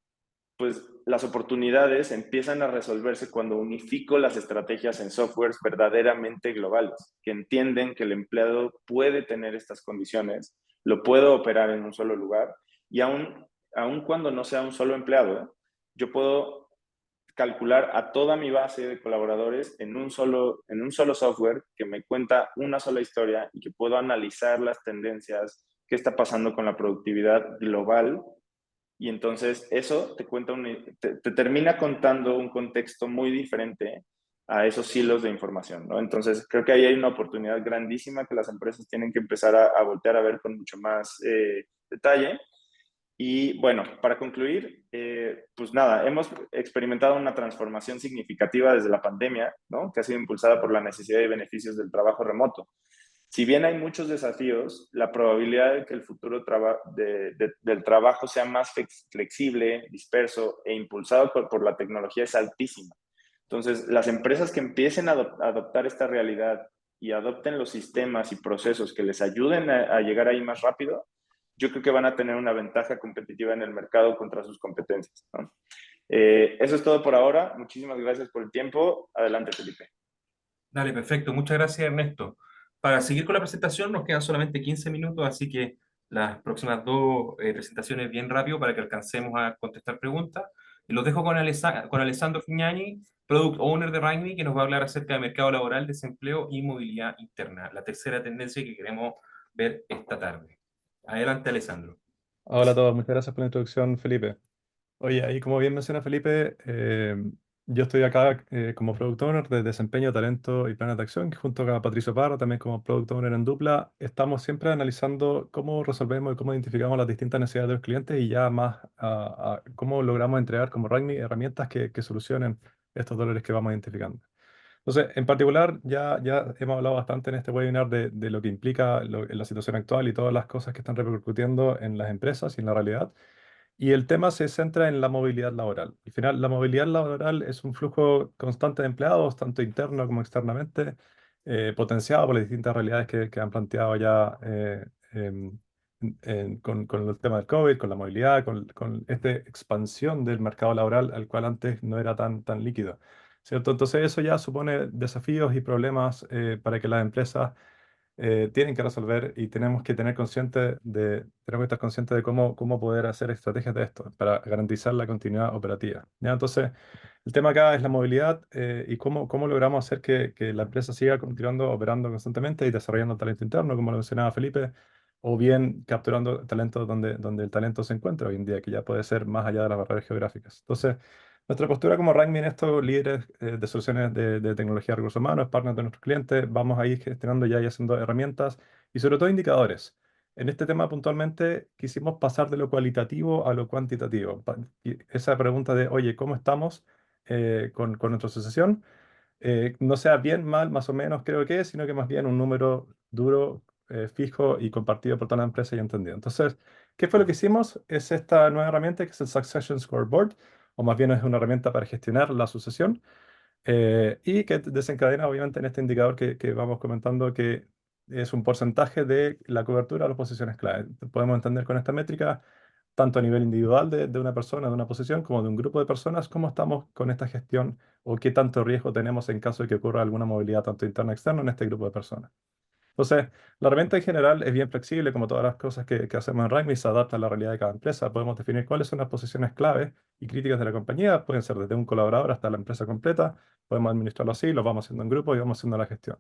pues las oportunidades empiezan a resolverse cuando unifico las estrategias en softwares verdaderamente globales, que entienden que el empleado puede tener estas condiciones, lo puedo operar en un solo lugar y aun cuando no sea un solo empleado, yo puedo calcular a toda mi base de colaboradores en un solo software que me cuenta una sola historia y que puedo analizar las tendencias, qué está pasando con la productividad global y entonces eso te termina contando un contexto muy diferente a esos hilos de información, ¿no? Entonces creo que ahí hay una oportunidad grandísima que las empresas tienen que empezar a voltear a ver con mucho más detalle. Y bueno, para concluir, pues nada, hemos experimentado una transformación significativa desde la pandemia, ¿no? Que ha sido impulsada por la necesidad y beneficios del trabajo remoto. Si bien hay muchos desafíos, la probabilidad de que el futuro del trabajo sea más flexible, disperso e impulsado por la tecnología es altísima. Entonces, las empresas que empiecen a adoptar esta realidad y adopten los sistemas y procesos que les ayuden a llegar ahí más rápido, yo creo que van a tener una ventaja competitiva en el mercado contra sus competencias, ¿no? Eso es todo por ahora. Muchísimas gracias por el tiempo. Adelante, Felipe. Dale, perfecto. Muchas gracias, Ernesto. Para seguir con la presentación nos quedan solamente 15 minutos, así que las próximas dos presentaciones bien rápido para que alcancemos a contestar preguntas. Y los dejo con Alessandro Fignani, Product Owner de Ragni, que nos va a hablar acerca de mercado laboral, desempleo y movilidad interna, la tercera tendencia que queremos ver esta tarde. Adelante, Alessandro. Hola a todos, muchas gracias por la introducción, Felipe. Oye, ahí como bien menciona Felipe, yo estoy acá como Product Owner de desempeño, talento y planes de acción, que junto a Patricio Parra, también como Product Owner en Dupla, estamos siempre analizando cómo resolvemos y cómo identificamos las distintas necesidades de los clientes y ya más a cómo logramos entregar como RAGNI herramientas que solucionen estos dolores que vamos identificando. Entonces, en particular, ya hemos hablado bastante en este webinar de lo que implica la situación actual y todas las cosas que están repercutiendo en las empresas y en la realidad. Y el tema se centra en la movilidad laboral. Al final, la movilidad laboral es un flujo constante de empleados, tanto interno como externamente, potenciado por las distintas realidades que han planteado ya con el tema del COVID, con la movilidad, con esta expansión del mercado laboral al cual antes no era tan líquido. ¿Cierto? Entonces eso ya supone desafíos y problemas para que las empresas tienen que resolver y tenemos que estar conscientes de cómo poder hacer estrategias de esto para garantizar la continuidad operativa. ¿Ya? Entonces, el tema acá es la movilidad y cómo logramos hacer que la empresa siga continuando operando constantemente y desarrollando talento interno, como lo mencionaba Felipe, o bien capturando talento donde el talento se encuentra hoy en día, que ya puede ser más allá de las barreras geográficas. Entonces, nuestra postura como Rangmi en estos líderes de soluciones de tecnología de recursos humanos, partners de nuestros clientes, vamos a ir gestionando ya y haciendo herramientas y sobre todo indicadores. En este tema puntualmente quisimos pasar de lo cualitativo a lo cuantitativo. Y esa pregunta de, oye, ¿cómo estamos con nuestra asociación? No sea bien, mal, más o menos creo que es, sino que más bien un número duro, fijo y compartido por toda la empresa y entendido. Entonces, ¿Qué fue lo que hicimos? Es esta nueva herramienta que es el Succession Scoreboard, o más bien es una herramienta para gestionar la sucesión, y que desencadena obviamente en este indicador que vamos comentando, que es un porcentaje de la cobertura de las posiciones clave. Podemos entender con esta métrica, tanto a nivel individual de una persona, de una posición, como de un grupo de personas, cómo estamos con esta gestión o qué tanto riesgo tenemos en caso de que ocurra alguna movilidad tanto interna o externa en este grupo de personas. Entonces, la herramienta en general es bien flexible, como todas las cosas que hacemos en Rugby, se adapta a la realidad de cada empresa. Podemos definir cuáles son las posiciones clave y críticas de la compañía, pueden ser desde un colaborador hasta la empresa completa, podemos administrarlo así, lo vamos haciendo en grupo y vamos haciendo la gestión.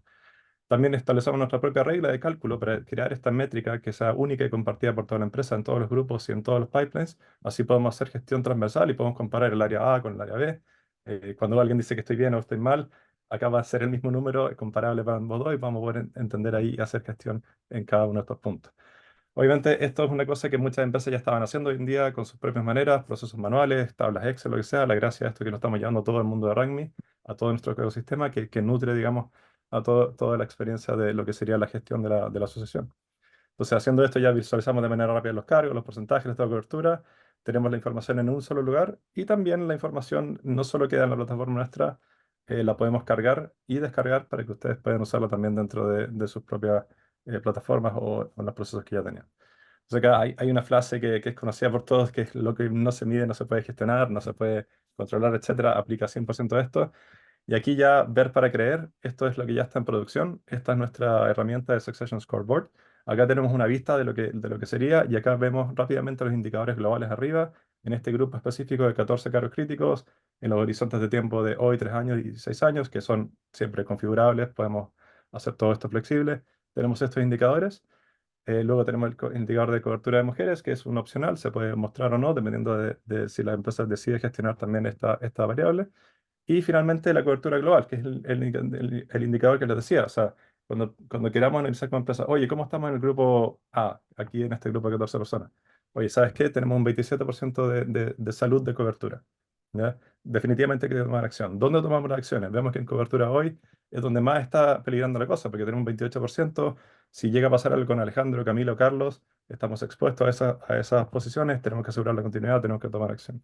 También establecemos nuestra propia regla de cálculo para crear esta métrica que sea única y compartida por toda la empresa en todos los grupos y en todos los pipelines. Así podemos hacer gestión transversal y podemos comparar el área A con el área B. Cuando alguien dice que estoy bien o estoy mal, acá va a ser el mismo número comparable para ambos dos y vamos a poder entender ahí y hacer gestión en cada uno de estos puntos. Obviamente, esto es una cosa que muchas empresas ya estaban haciendo hoy en día con sus propias maneras, procesos manuales, tablas Excel, lo que sea. La gracia de esto es que lo estamos llevando a todo el mundo de Rugby, a todo nuestro ecosistema que nutre, digamos, a toda la experiencia de lo que sería la gestión de la asociación. Entonces, haciendo esto ya visualizamos de manera rápida los cargos, los porcentajes, el estado de cobertura, tenemos la información en un solo lugar y también la información no solo queda en la plataforma nuestra, la podemos cargar y descargar para que ustedes puedan usarla también dentro de sus propias plataformas o en los procesos que ya tenían. Entonces acá hay una frase que es conocida por todos, que es lo que no se mide no se puede gestionar, no se puede controlar, etcétera. Aplica 100% a esto. Y aquí ya ver para creer, esto es lo que ya está en producción. Esta es nuestra herramienta de Succession Scoreboard. Acá tenemos una vista de lo que sería y acá vemos rápidamente los indicadores globales arriba. En este grupo específico de 14 cargos críticos, en los horizontes de tiempo de hoy, 3 años y 6 años, que son siempre configurables, podemos hacer todo esto flexible. Tenemos estos indicadores. Luego tenemos el indicador de cobertura de mujeres, que es un opcional, se puede mostrar o no, dependiendo de si la empresa decide gestionar también esta variable. Y finalmente la cobertura global, que es el indicador que les decía. O sea, cuando queramos analizar como empresa, oye, ¿cómo estamos en el grupo A, aquí en este grupo de 14 personas? Oye, ¿sabes qué? Tenemos un 27% de salud de cobertura. ¿Ya? Definitivamente hay que tomar acción. ¿Dónde tomamos las acciones? Vemos que en cobertura hoy es donde más está peligrando la cosa, porque tenemos un 28%. Si llega a pasar algo con Alejandro, Camilo, Carlos, estamos expuestos a esas posiciones, tenemos que asegurar la continuidad, tenemos que tomar acción.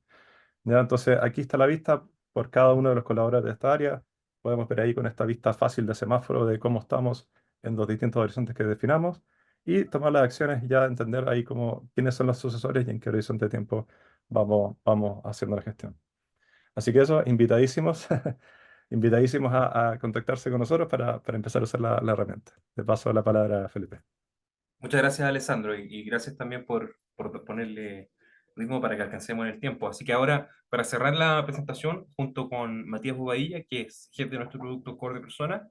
¿Ya? Entonces, aquí está la vista por cada uno de los colaboradores de esta área. Podemos ver ahí con esta vista fácil de semáforo de cómo estamos en los distintos horizontes que definamos y tomar las acciones y ya entender ahí quiénes son los sucesores y en qué horizonte de tiempo vamos haciendo la gestión. Así que eso, invitadísimos, invitadísimos a contactarse con nosotros para empezar a usar la herramienta. Le paso la palabra a Felipe. Muchas gracias, Alessandro, y gracias también por ponerle ritmo para que alcancemos en el tiempo. Así que ahora, para cerrar la presentación, junto con Matías Bobadilla, que es jefe de nuestro producto Core de Personas,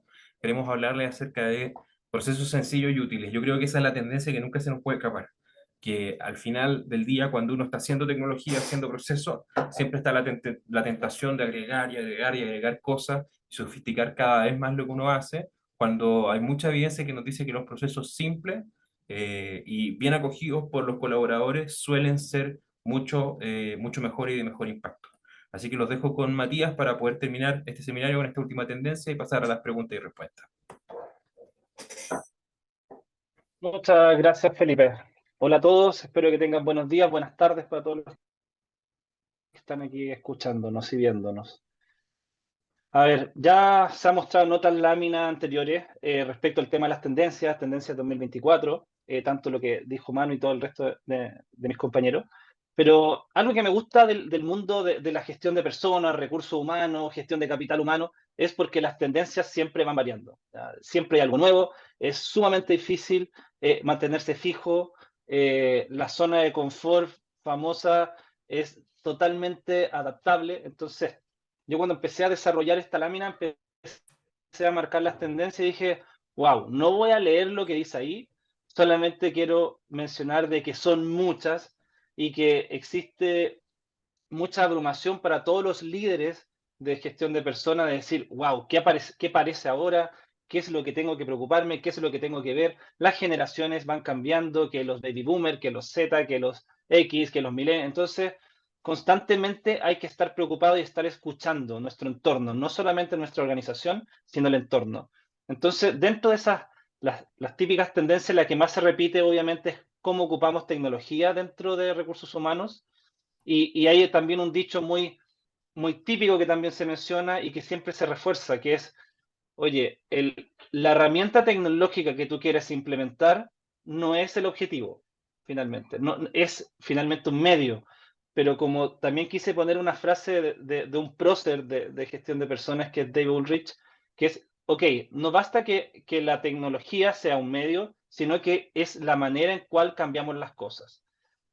queremos hablarle acerca de procesos sencillos y útiles. Yo creo que esa es la tendencia que nunca se nos puede escapar, que al final del día, cuando uno está haciendo tecnología, haciendo procesos, siempre está la tentación de agregar y agregar y agregar cosas y sofisticar cada vez más lo que uno hace, cuando hay mucha evidencia que nos dice que los procesos simples y bien acogidos por los colaboradores suelen ser mucho mejor y de mejor impacto. Así que los dejo con Matías para poder terminar este seminario con esta última tendencia y pasar a las preguntas y respuestas. Muchas gracias, Felipe. Hola a todos, espero que tengan buenos días, buenas tardes para todos los que están aquí escuchándonos y viéndonos. A ver, ya se ha mostrado en otras láminas anteriores respecto al tema de las tendencias 2024, tanto lo que dijo Manu y todo el resto de mis compañeros. Pero algo que me gusta del mundo de la gestión de personas, recursos humanos, gestión de capital humano, es porque las tendencias siempre van variando. Siempre hay algo nuevo, es sumamente difícil mantenerse fijo. La zona de confort famosa es totalmente adaptable. Entonces, yo cuando empecé a desarrollar esta lámina, empecé a marcar las tendencias y dije, wow, no voy a leer lo que dice ahí, solamente quiero mencionar de que son muchas y que existe mucha abrumación para todos los líderes de gestión de personas de decir, wow, ¿qué parece ahora? ¿Qué es lo que tengo que preocuparme? ¿Qué es lo que tengo que ver? Las generaciones van cambiando, que los baby boomers, que los Z, que los X, que los millennials. Entonces, constantemente hay que estar preocupado y estar escuchando nuestro entorno, no solamente nuestra organización, sino el entorno. Entonces, dentro de esas, las típicas tendencias, la que más se repite obviamente es cómo ocupamos tecnología dentro de recursos humanos. Y hay también un dicho muy típico que también se menciona y que siempre se refuerza, que es, oye, la herramienta tecnológica que tú quieres implementar no es el objetivo, finalmente. No, es finalmente un medio. Pero como también quise poner una frase de un prócer de gestión de personas, que es Dave Ulrich, que es, ok, no basta que la tecnología sea un medio, sino que es la manera en cual cambiamos las cosas.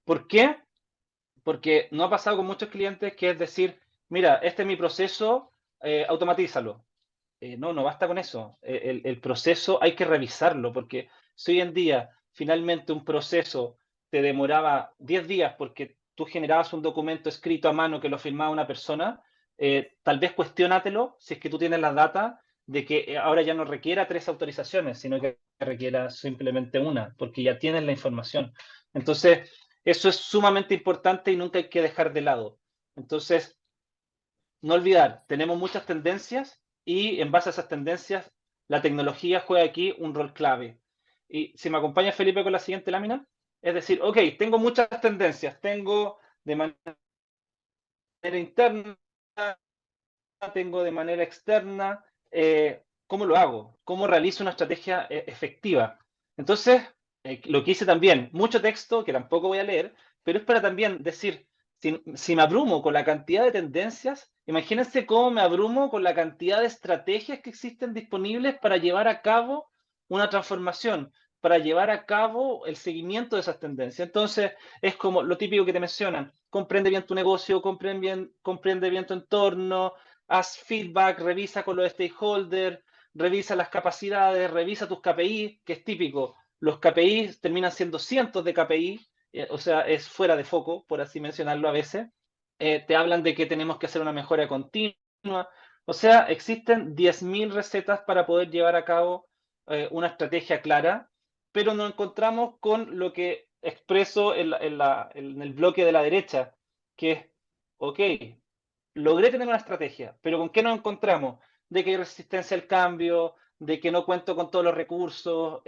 ¿Por qué? Porque no ha pasado con muchos clientes que es decir, mira, este es mi proceso, automatízalo. No basta con eso. El proceso hay que revisarlo, porque si hoy en día finalmente un proceso te demoraba 10 días porque tú generabas un documento escrito a mano que lo firmaba una persona, tal vez cuestiónatelo si es que tú tienes la data de que ahora ya no requiera 3 autorizaciones, sino que requiera simplemente una, porque ya tienes la información. Entonces, eso es sumamente importante y nunca hay que dejar de lado. Entonces, no olvidar, tenemos muchas tendencias y en base a esas tendencias, la tecnología juega aquí un rol clave. Y si me acompaña Felipe con la siguiente lámina, es decir, ok, tengo muchas tendencias, tengo de manera interna, tengo de manera externa, ¿cómo lo hago? ¿Cómo realizo una estrategia efectiva? Entonces, lo que hice también, mucho texto que tampoco voy a leer, pero es para también decir, si me abrumo con la cantidad de tendencias, imagínense cómo me abrumo con la cantidad de estrategias que existen disponibles para llevar a cabo una transformación, para llevar a cabo el seguimiento de esas tendencias. Entonces, es como lo típico que te mencionan, comprende bien tu negocio, comprende bien tu entorno, haz feedback, revisa con los stakeholders, revisa las capacidades, revisa tus KPI, que es típico. Los KPI terminan siendo cientos de KPI, o sea, es fuera de foco, por así mencionarlo a veces. Te hablan de que tenemos que hacer una mejora continua. O sea, existen 10.000 recetas para poder llevar a cabo una estrategia clara, pero nos encontramos con lo que expreso en el bloque de la derecha, que es, ok, logré tener una estrategia, pero ¿con qué nos encontramos? De que hay resistencia al cambio, de que no cuento con todos los recursos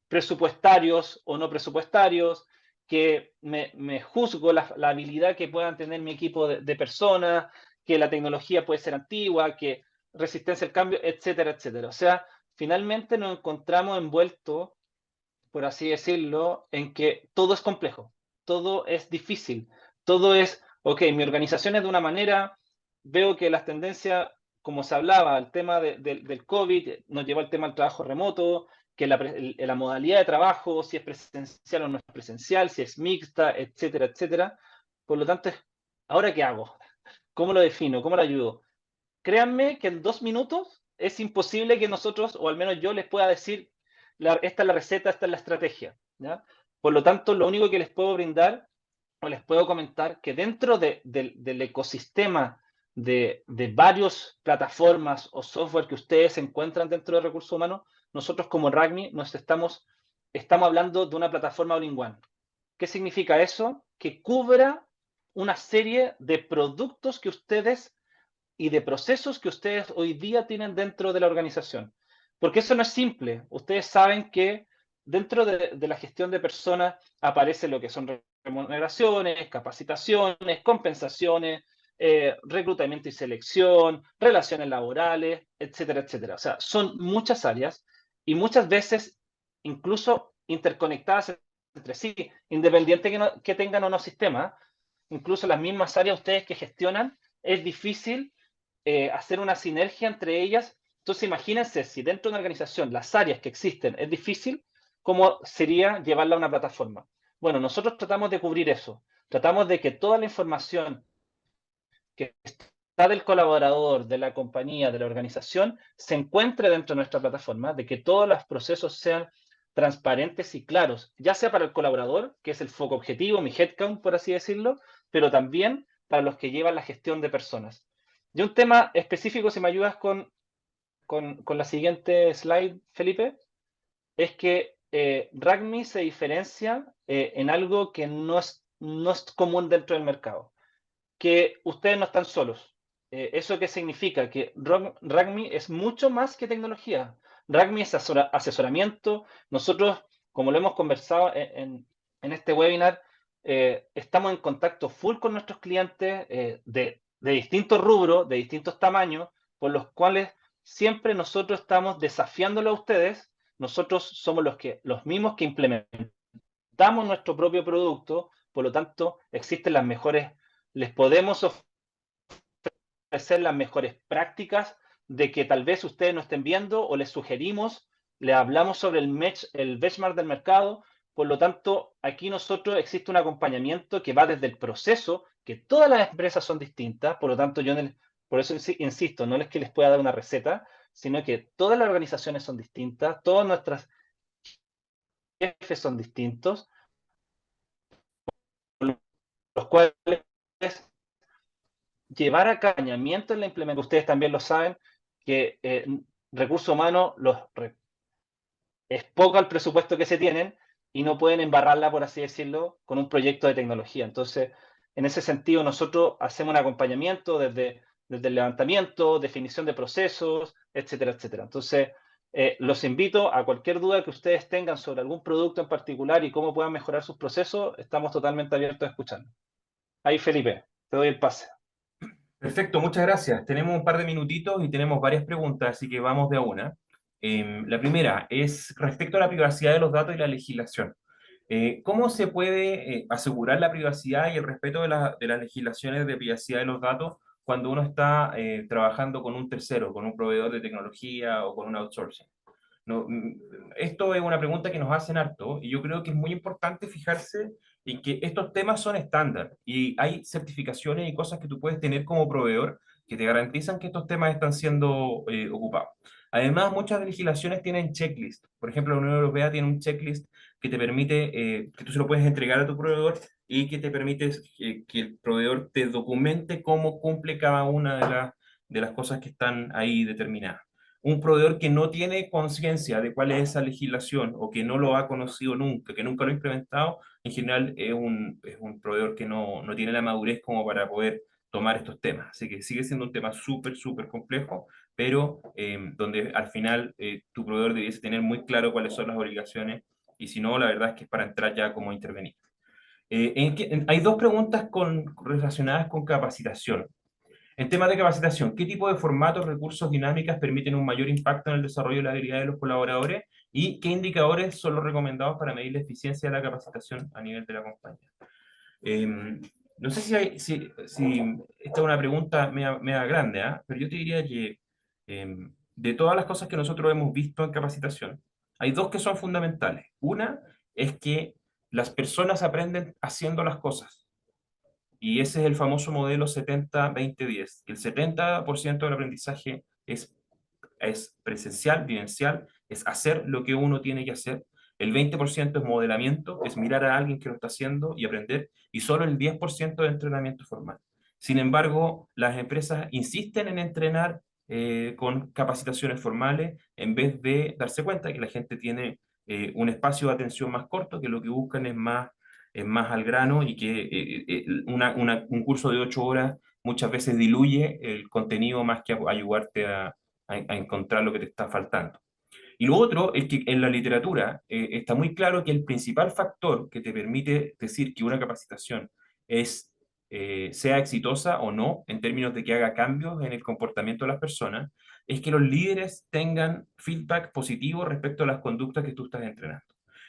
presupuestarios o no presupuestarios, que me juzgo la habilidad que puedan tener mi equipo de personas, que la tecnología puede ser antigua, que resistencia al cambio, etcétera, etcétera. O sea, finalmente nos encontramos envueltos, por así decirlo, en que todo es complejo, todo es difícil, todo es, ok, mi organización es de una manera, veo que las tendencias, como se hablaba, el tema del COVID nos llevó al tema del trabajo remoto, que la modalidad de trabajo, si es presencial o no es presencial, si es mixta, etcétera, etcétera. Por lo tanto, ¿ahora qué hago? ¿Cómo lo defino? ¿Cómo lo ayudo? Créanme que en 2 minutos es imposible que nosotros, o al menos yo, les pueda decir, esta es la receta, esta es la estrategia, ¿ya? Por lo tanto, lo único que les puedo brindar o les puedo comentar que dentro del ecosistema de varias plataformas o software que ustedes encuentran dentro de recursos humanos, nosotros como RAGMI estamos hablando de una plataforma all-in-one. ¿Qué significa eso? Que cubra una serie de productos que ustedes y de procesos que ustedes hoy día tienen dentro de la organización. Porque eso no es simple. Ustedes saben que dentro de la gestión de personas aparece lo que son remuneraciones, capacitaciones, compensaciones, reclutamiento y selección, relaciones laborales, etcétera, etcétera. O sea, son muchas áreas y muchas veces incluso interconectadas entre sí, independiente que tengan o no sistemas, incluso las mismas áreas ustedes que gestionan, es difícil hacer una sinergia entre ellas. Entonces, imagínense si dentro de una organización las áreas que existen es difícil, ¿cómo sería llevarla a una plataforma? Bueno, nosotros tratamos de cubrir eso. Tratamos de que toda la información que está del colaborador, de la compañía, de la organización, se encuentre dentro de nuestra plataforma, de que todos los procesos sean transparentes y claros, ya sea para el colaborador, que es el foco objetivo, mi headcount, por así decirlo, pero también para los que llevan la gestión de personas. Y un tema específico, si me ayudas con la siguiente slide, Felipe, es que RAGMI se diferencia en algo que no es común dentro del mercado, que ustedes no están solos. ¿Eso qué significa? Que RAGMI es mucho más que tecnología. RAGMI es asesoramiento. Nosotros, como lo hemos conversado en este webinar estamos en contacto full con nuestros clientes de distintos rubros, de distintos tamaños, por los cuales siempre nosotros estamos desafiándolo a ustedes. Nosotros somos los mismos que implementamos nuestro propio producto, por lo tanto, existen las mejores, les podemos ofrecer las mejores prácticas de que tal vez ustedes no estén viendo o les sugerimos, le hablamos sobre el benchmark del mercado. Por lo tanto, aquí nosotros existe un acompañamiento que va desde el proceso, que todas las empresas son distintas, por lo tanto, por eso insisto, no es que les pueda dar una receta, sino que todas las organizaciones son distintas, todas nuestras jefes son distintos, los cuales llevar acompañamiento en la implementación. Ustedes también lo saben, que recursos humanos es poco el presupuesto que se tienen y no pueden embarrarla, por así decirlo, con un proyecto de tecnología. Entonces, en ese sentido, nosotros hacemos un acompañamiento desde el levantamiento, definición de procesos, etcétera, etcétera. Entonces, los invito a cualquier duda que ustedes tengan sobre algún producto en particular y cómo puedan mejorar sus procesos, estamos totalmente abiertos a escuchar. Ahí, Felipe, te doy el pase. Perfecto, muchas gracias. Tenemos un par de minutitos y tenemos varias preguntas, así que vamos de a una. La primera es respecto a la privacidad de los datos y la legislación. ¿Cómo se puede asegurar la privacidad y el respeto de las legislaciones de privacidad de los datos cuando uno está trabajando con un tercero, con un proveedor de tecnología o con un outsourcing? No, esto es una pregunta que nos hacen harto y yo creo que es muy importante fijarse en que estos temas son estándar y hay certificaciones y cosas que tú puedes tener como proveedor que te garantizan que estos temas están siendo ocupados. Además, muchas legislaciones tienen checklist. Por ejemplo, la Unión Europea tiene un checklist que te permite, que tú se lo puedes entregar a tu proveedor y que te permite que el proveedor te documente cómo cumple cada una de las cosas que están ahí determinadas. Un proveedor que no tiene conciencia de cuál es esa legislación o que no lo ha conocido nunca, que nunca lo ha implementado, en general es un proveedor que no tiene la madurez como para poder tomar estos temas. Así que sigue siendo un tema súper, súper complejo, pero donde al final tu proveedor debiese tener muy claro cuáles son las obligaciones y si no, la verdad es que es para entrar ya como intervenir. Hay dos preguntas relacionadas con capacitación. En temas de capacitación, ¿qué tipo de formatos, recursos, dinámicas permiten un mayor impacto en el desarrollo de la habilidad de los colaboradores? ¿Y qué indicadores son los recomendados para medir la eficiencia de la capacitación a nivel de la compañía? No sé si esta es una pregunta media grande, pero yo te diría que de todas las cosas que nosotros hemos visto en capacitación, hay dos que son fundamentales. Una es que las personas aprenden haciendo las cosas. Y ese es el famoso modelo 70-20-10, que el 70% del aprendizaje es presencial, vivencial, es hacer lo que uno tiene que hacer. El 20% es modelamiento, es mirar a alguien que lo está haciendo y aprender, y solo el 10% de entrenamiento formal. Sin embargo, las empresas insisten en entrenar con capacitaciones formales en vez de darse cuenta que la gente tiene un espacio de atención más corto, que lo que buscan es más al grano y que un curso de 8 horas muchas veces diluye el contenido más que ayudarte a encontrar lo que te está faltando. Y lo otro es que en la literatura está muy claro que el principal factor que te permite decir que una capacitación sea exitosa o no, en términos de que haga cambios en el comportamiento de las personas, es que los líderes tengan feedback positivo respecto a las conductas que tú estás entrenando.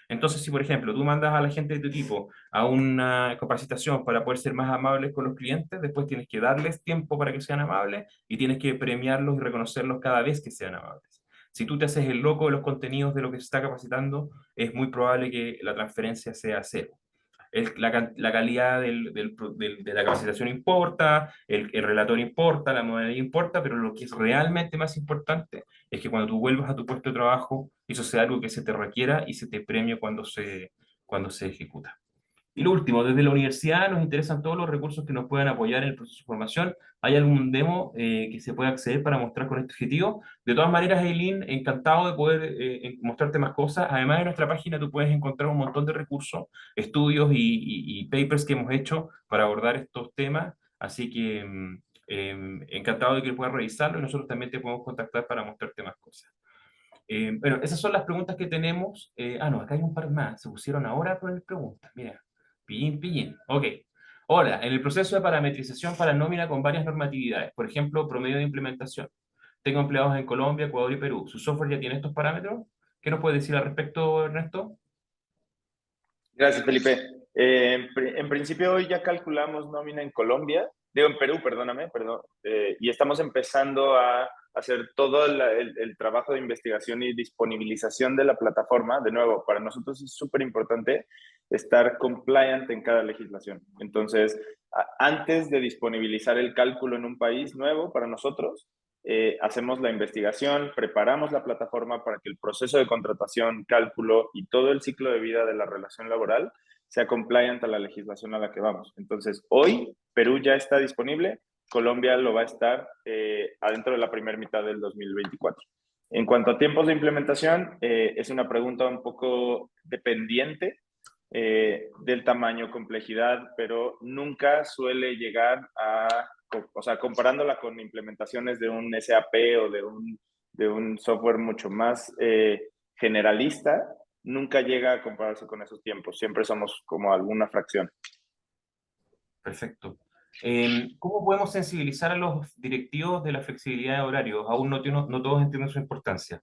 Entonces, si por ejemplo tú mandas a la gente de tu equipo a una capacitación para poder ser más amables con los clientes, después tienes que darles tiempo para que sean amables y tienes que premiarlos y reconocerlos cada vez que sean amables. Si tú te haces el loco de los contenidos de lo que se está capacitando, es muy probable que la transferencia sea cero. La calidad de la capacitación importa, el relator importa, la modalidad importa, pero lo que es realmente más importante es que cuando tú vuelvas a tu puesto de trabajo, eso sea algo que se te requiera y se te premie cuando se ejecuta. Y lo último, desde la universidad nos interesan todos los recursos que nos puedan apoyar en el proceso de formación. ¿Hay algún demo que se pueda acceder para mostrar con este objetivo? De todas maneras, Eileen, encantado de poder mostrarte más cosas. Además, en nuestra página tú puedes encontrar un montón de recursos, estudios y papers que hemos hecho para abordar estos temas. Así que encantado de que puedas revisarlo y nosotros también te podemos contactar para mostrarte más cosas. Bueno, esas son las preguntas que tenemos. No, acá hay un par más. Se pusieron ahora por las preguntas. Mira, pillín, pillín. Ok. Hola, en el proceso de parametrización para nómina con varias normatividades, por ejemplo, promedio de implementación. Tengo empleados en Colombia, Ecuador y Perú. ¿Su software ya tiene estos parámetros? ¿Qué nos puede decir al respecto, Ernesto? Gracias, Felipe. En principio hoy ya calculamos nómina en Colombia, digo en Perú, perdóname, perdón, y estamos empezando a hacer todo el trabajo de investigación y disponibilización de la plataforma. De nuevo, para nosotros es súper importante estar compliant en cada legislación. Entonces, antes de disponibilizar el cálculo en un país nuevo para nosotros, hacemos la investigación, preparamos la plataforma para que el proceso de contratación, cálculo y todo el ciclo de vida de la relación laboral sea compliant a la legislación a la que vamos. Entonces, hoy Perú ya está disponible, Colombia lo va a estar adentro de la primera mitad del 2024. En cuanto a tiempos de implementación, es una pregunta un poco dependiente del tamaño, complejidad, pero nunca suele llegar a, o sea, comparándola con implementaciones de un SAP o de un software mucho más generalista, nunca llega a compararse con esos tiempos. Siempre somos como alguna fracción. Perfecto. ¿Cómo podemos sensibilizar a los directivos de la flexibilidad de horarios? Aún no todos entienden su importancia.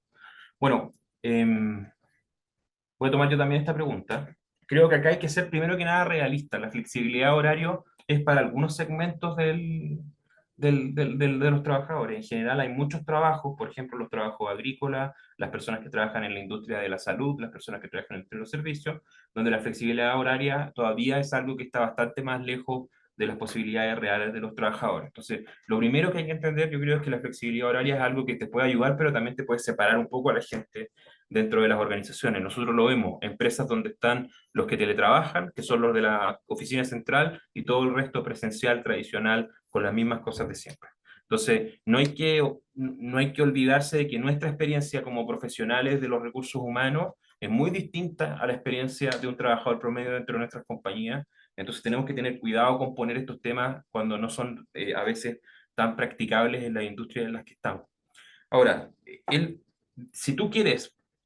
Bueno, voy a tomar yo también esta pregunta. Creo que acá hay que ser primero que nada realista. La flexibilidad de horario es para algunos segmentos de los trabajadores. En general hay muchos trabajos, por ejemplo, los trabajos agrícolas, las personas que trabajan en la industria de la salud, las personas que trabajan en la industria de los servicios, donde la flexibilidad horaria todavía es algo que está bastante más lejos de las posibilidades reales de los trabajadores. Entonces, lo primero que hay que entender, yo creo, es que la flexibilidad horaria es algo que te puede ayudar, pero también te puede separar un poco a la gente dentro de las organizaciones. Nosotros lo vemos, empresas donde están los que teletrabajan, que son los de la oficina central, y todo el resto presencial, tradicional, con las mismas cosas de siempre. Entonces, no hay que olvidarse de que nuestra experiencia como profesionales de los recursos humanos es muy distinta a la experiencia de un trabajador promedio dentro de nuestras compañías. Entonces, tenemos que tener cuidado con poner estos temas cuando no son a veces tan practicables en la industria en las que estamos. Ahora, si tú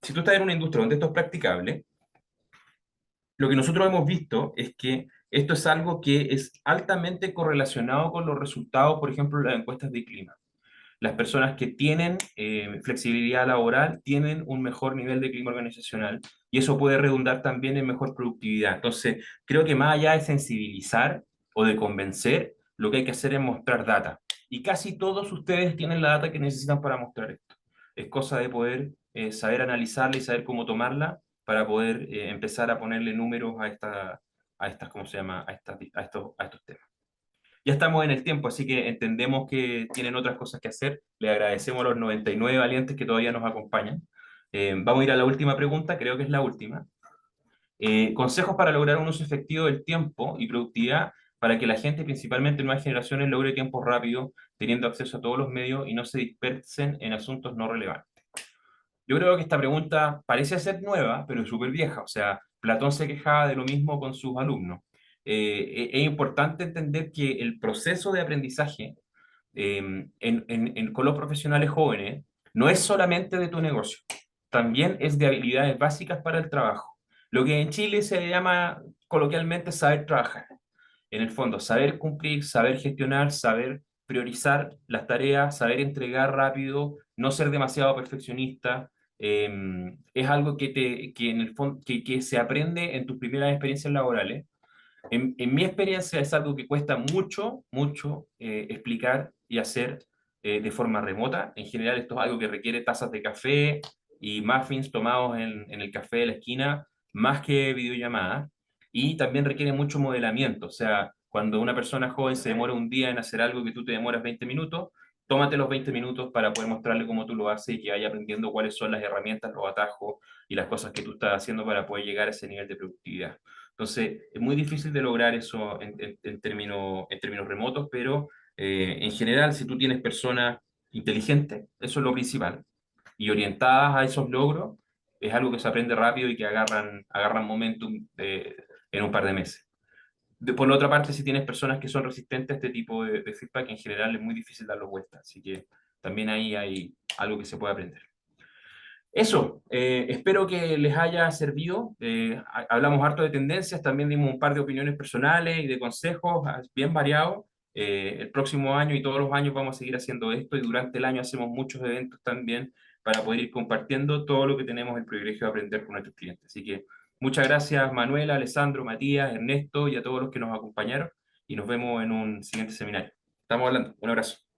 si tú estás en una industria donde esto es practicable, lo que nosotros hemos visto es que esto es algo que es altamente correlacionado con los resultados, por ejemplo, de las encuestas de clima. Las personas que tienen flexibilidad laboral tienen un mejor nivel de clima organizacional y eso puede redundar también en mejor productividad. Entonces, creo que más allá de sensibilizar o de convencer, lo que hay que hacer es mostrar data. Y casi todos ustedes tienen la data que necesitan para mostrar esto. Es cosa de poder saber analizarla y saber cómo tomarla para poder empezar a ponerle números a estas, ¿cómo se llama? A estos temas. Ya estamos en el tiempo, así que entendemos que tienen otras cosas que hacer. Le agradecemos a los 99 valientes que todavía nos acompañan. Vamos a ir a la última pregunta, creo que es la última. Consejos para lograr un uso efectivo del tiempo y productividad para que la gente, principalmente nuevas generaciones, logre tiempos rápidos, teniendo acceso a todos los medios y no se dispersen en asuntos no relevantes. Yo creo que esta pregunta parece ser nueva, pero es súper vieja. O sea, Platón se quejaba de lo mismo con sus alumnos. Es importante entender que el proceso de aprendizaje con los profesionales jóvenes no es solamente de tu negocio, también es de habilidades básicas para el trabajo. Lo que en Chile se llama coloquialmente saber trabajar. En el fondo, saber cumplir, saber gestionar, saber priorizar las tareas, saber entregar rápido, no ser demasiado perfeccionista, es algo que en el fondo que se aprende en tus primeras experiencias laborales. En mi experiencia es algo que cuesta mucho explicar y hacer de forma remota. En general esto es algo que requiere tazas de café y muffins tomados en el café de la esquina, más que videollamadas. Y también requiere mucho modelamiento. O sea, cuando una persona joven se demora un día en hacer algo que tú te demoras 20 minutos, tómate los 20 minutos para poder mostrarle cómo tú lo haces y que vaya aprendiendo cuáles son las herramientas, los atajos y las cosas que tú estás haciendo para poder llegar a ese nivel de productividad. Entonces, es muy difícil de lograr eso en términos remotos, pero en general, si tú tienes personas inteligentes, eso es lo principal, y orientadas a esos logros, es algo que se aprende rápido y que agarran momentum en un par de meses. Por la otra parte, si tienes personas que son resistentes a este tipo de feedback, en general es muy difícil darlo vuelta, así que también ahí hay algo que se puede aprender. Eso, espero que les haya servido. Hablamos harto de tendencias, también dimos un par de opiniones personales y de consejos bien variados. El próximo año y todos los años vamos a seguir haciendo esto y durante el año hacemos muchos eventos también para poder ir compartiendo todo lo que tenemos el privilegio de aprender con nuestros clientes. Así que muchas gracias Manuela, Alessandro, Matías, Ernesto y a todos los que nos acompañaron y nos vemos en un siguiente seminario. Estamos hablando. Un abrazo.